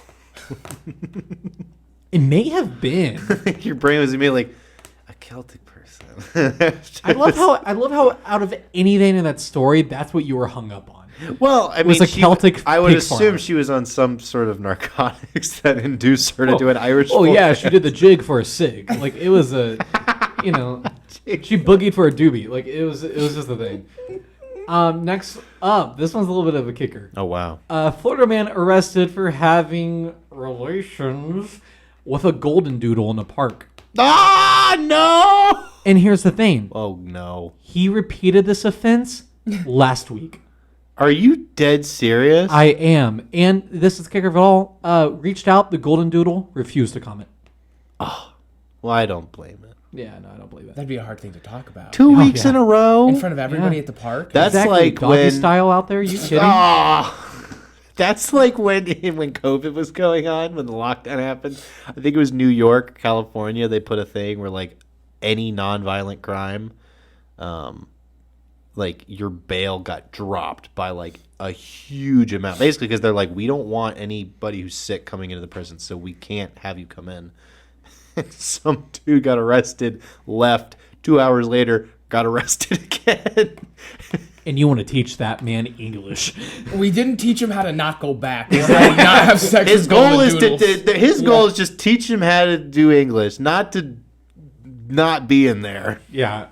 It may have been. Your brain was immediately like, a Celtic person. I love how out of anything in that story, that's what you were hung up on. Well, I mean, Celtic I would pig assume farmer. she was on some sort of narcotics that induced her to do an Irish. Oh yeah, she did the jig for a cig. Like it was a, she boogied for a doobie. Like it was just a thing. Next up, this one's a little bit of a kicker. Oh wow. Florida man arrested for having relations with a golden doodle in a park. Ah no! And here's the thing. Oh no. He repeated this offense last week. Are you dead serious? I am. And this is the kicker of it all. Reached out, the golden doodle refused to comment. Oh, well, I don't blame it. Yeah, no, I don't believe it. That'd be a hard thing to talk about. 2 weeks in a row? In front of everybody at the park? That's exactly. like Doggy when... style out there? You kidding? That's like when COVID was going on, when the lockdown happened. I think it was New York, California. They put a thing where like any nonviolent crime, like your bail got dropped by like a huge amount. Basically because they're like, we don't want anybody who's sick coming into the prison, so we can't have you come in. Some dude got arrested, left. 2 hours later, got arrested again. And you want to teach that man English. We didn't teach him how to not go back. Or how to not have sex His with goal is golden goal is just teach him how to do English, not to not be in there. Yeah.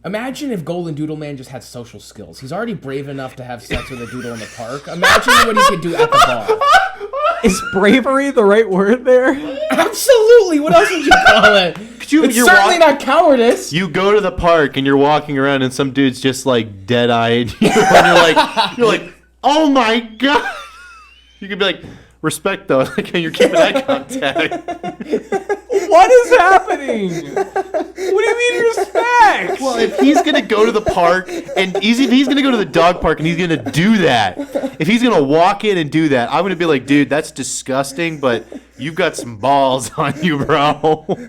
Imagine if Golden Doodle Man just had social skills. He's already brave enough to have sex with a doodle in the park. Imagine what he could do at the bar. Is bravery the right word there? Absolutely. What else would you call it? It's certainly not cowardice. You go to the park and you're walking around and some dude's just like dead-eyed. And you're like, oh my god. You could be like, Respect, though. Like you're keeping eye contact. What is happening? What do you mean respect? Well, if he's going to go to the park, and if he's going to go to the dog park and he's going to do that, if he's going to walk in and do that, I'm going to be like, dude, that's disgusting, but you've got some balls on you, bro. Oh,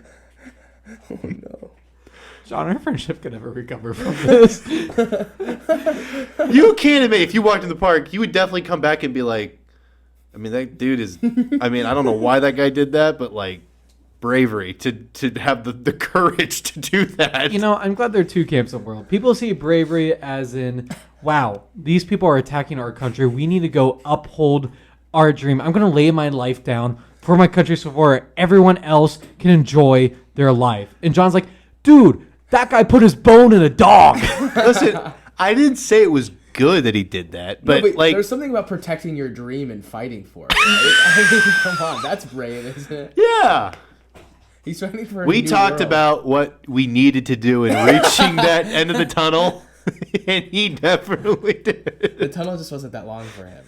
no. John, our friendship could never recover from this. You can't admit, if you walked in the park, you would definitely come back and be like, I mean, that dude is, I don't know why that guy did that, but like, bravery to have the courage to do that. You know, I'm glad there are two camps of the world. People see bravery as in, wow, these people are attacking our country. We need to go uphold our dream. I'm going to lay my life down for my country so far everyone else can enjoy their life. And John's like, dude, that guy put his bone in a dog. Listen, I didn't say it was good that he did that, but, like, there's something about protecting your dream and fighting for it. Right? I mean, come on, that's brave, isn't it? Yeah. He's fighting for. We talked about what we needed to do in reaching that end of the tunnel, and he definitely did. The tunnel just wasn't that long for him.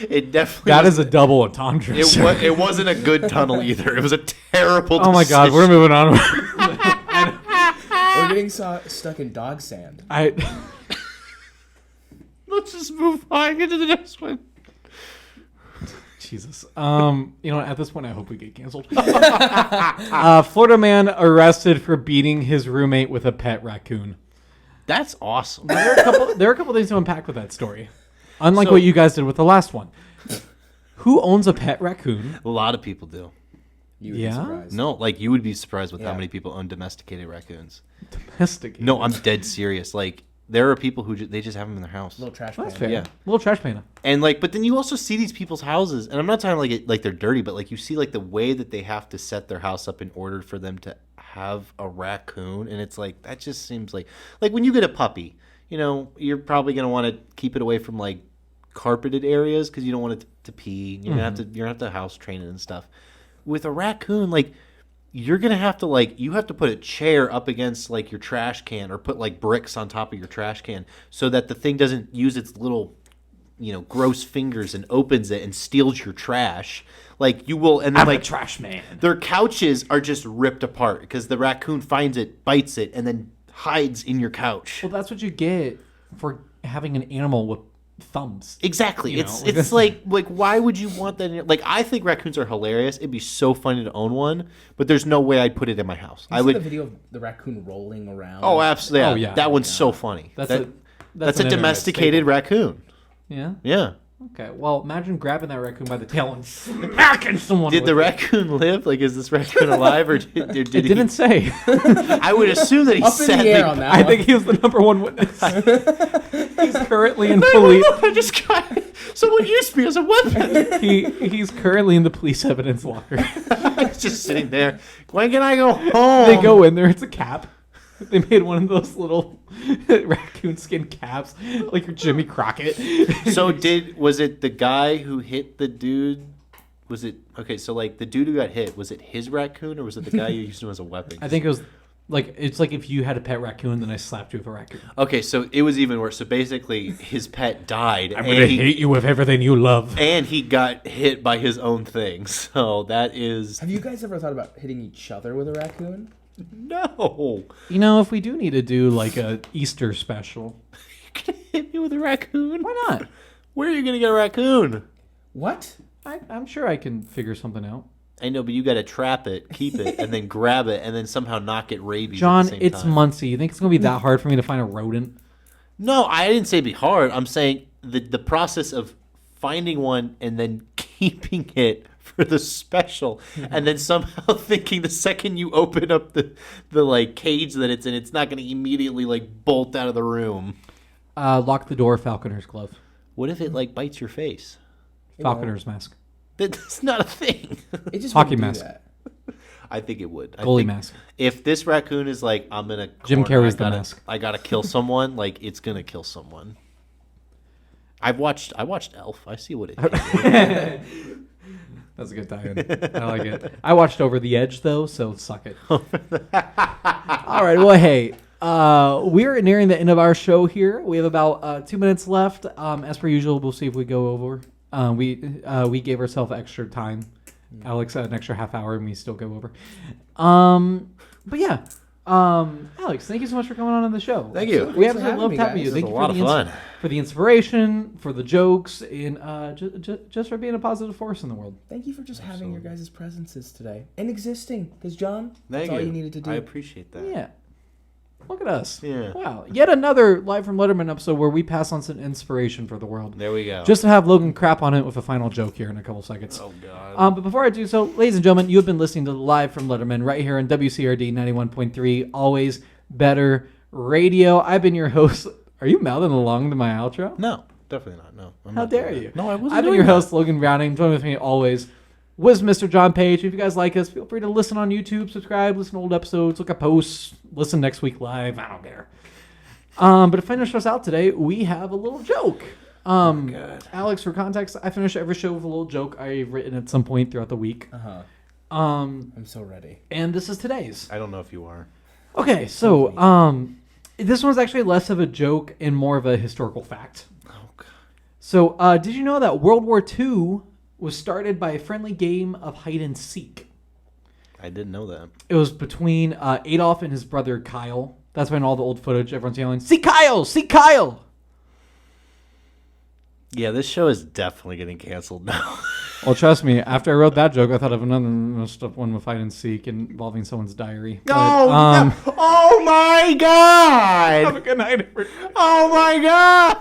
It definitely. That is a double entendre. It wasn't a good tunnel either. It was a terrible. Oh my God, we're moving on. We're getting stuck in dog sand. Let's just move on into the next one. Jesus. You know, at this point, I hope we get canceled. Florida man arrested for beating his roommate with a pet raccoon. That's awesome. There are a couple things to unpack with that story. Unlike what you guys did with the last one. Who owns a pet raccoon? A lot of people do. You would be surprised. No, like you would be surprised with how many people own domesticated raccoons. Domesticated? No, I'm dead serious. Like there are people who they just have them in their house. Little trash That's can. fair. Yeah. Little trash panda. And like, but then you also see these people's houses, and I'm not talking like they're dirty, but like you see like the way that they have to set their house up in order for them to have a raccoon, and it's like that just seems like when you get a puppy, you know, you're probably gonna want to keep it away from like carpeted areas because you don't want it to pee. You're gonna have to house train it and stuff. With a raccoon, like you're gonna have to you have to put a chair up against like your trash can or put like bricks on top of your trash can so that the thing doesn't use its little, you know, gross fingers and opens it and steals your trash. Like you will, and then I'm a trash man. Their couches are just ripped apart because the raccoon finds it, bites it, and then hides in your couch. Well, that's what you get for having an animal with thumbs. Exactly. You It's like why would you want that? Like I think raccoons are hilarious. It'd be so funny to own one, but there's no way I'd put it in my house. I would. The video of the raccoon rolling around. Oh, absolutely. Oh, yeah. That one's so funny. That's a an domesticated raccoon. Yeah. Yeah. Okay. Well, imagine grabbing that raccoon by the tail and smacking someone. Did the raccoon live? Like, is this raccoon alive, or did It he? didn't say. I would assume that he Up in said. the air on that I one. think he was the number one witness. He's currently in police. I just got someone used me as a weapon. He's currently in the police evidence locker. He's just sitting there. When can I go home? They go in there. It's a cap. They made one of those little raccoon skin caps, like your Jimmy Crockett. So was it the guy who hit the dude? Was it okay? So like the dude who got hit, was it his raccoon or was it the guy who used him as a weapon? I think it was it's like if you had a pet raccoon, then I slapped you with a raccoon. Okay, so it was even worse. So basically, his pet died. I'm gonna hate you with everything you love. And he got hit by his own thing. So that is Have you guys ever thought about hitting each other with a raccoon? no. You know, if we do need to do like a Easter special, You gonna hit me with a raccoon? why not? Where are you gonna get a raccoon? What? I'm sure I can figure something out. I know, but you got to trap it, keep it, and then grab it, and then somehow not get rabies. John, at the same it's time. Muncie. You think it's gonna be that hard for me to find a rodent? No, I didn't say be hard. I'm saying the process of finding one and then keeping it for the special, and then somehow thinking the second you open up the like cage that it's in, it's not going to immediately like bolt out of the room. Lock the door. Falconer's glove. What if it like bites your face? Falconer's mask. That's not a thing. It just Hockey wouldn't do mask. that. I think it would. I Goalie think mask. If this raccoon is like, I'm in a Jim corner, Carrey's the mask. I gotta kill someone. Like it's gonna kill someone. I watched Elf. I see what it did. That's a good tie-in. I like it. I watched Over the Edge though, so suck it. All right. Well, hey, we're nearing the end of our show here. We have about 2 minutes left. As per usual, we'll see if we go over We gave ourselves extra time. Alex had an extra half hour, and we still go over. But yeah, Alex, thank you so much for coming on the show. Thank you. We Thanks for absolutely love having me, having guys. you. This Thank was you a lot of fun. for the inspiration, for the jokes, and just for being a positive force in the world. Thank you for just having your guys' presences today and existing. Because John, Thank that's all you. you needed to do. I appreciate that. Yeah. Look at us. Yeah. Wow. Yet another Live from Letterman episode where we pass on some inspiration for the world. There we go. Just to have Logan crap on it with a final joke here in a couple seconds. Oh God. But before I do so, ladies and gentlemen, you have been listening to Live from Letterman right here on WCRD 91.3, always better radio. I've been your host. Are you mouthing along to my outro? No, definitely not. No. I'm How not dare doing you? that. No, I wasn't. I've been doing your that. host, Logan Browning. Join with me always was Mr. John Page. If you guys like us, feel free to listen on YouTube, subscribe, listen to old episodes, look at posts, listen next week live. I don't care. But to finish us out today, we have a little joke. God. Alex, for context, I finish every show with a little joke I've written at some point throughout the week. I'm so ready. And this is today's. I don't know if you are. Okay, so this one's actually less of a joke and more of a historical fact. Oh God. So, did you know that World War II was started by a friendly game of hide and seek? I didn't know that. It was between Adolf and his brother Kyle. That's when all the old footage, everyone's yelling, "See Kyle! See Kyle!" Yeah, this show is definitely getting canceled now. Well, trust me, after I wrote that joke, I thought of another messed up one with hide and seek involving someone's diary. But, Oh my God! have a good night, everybody. Oh my God!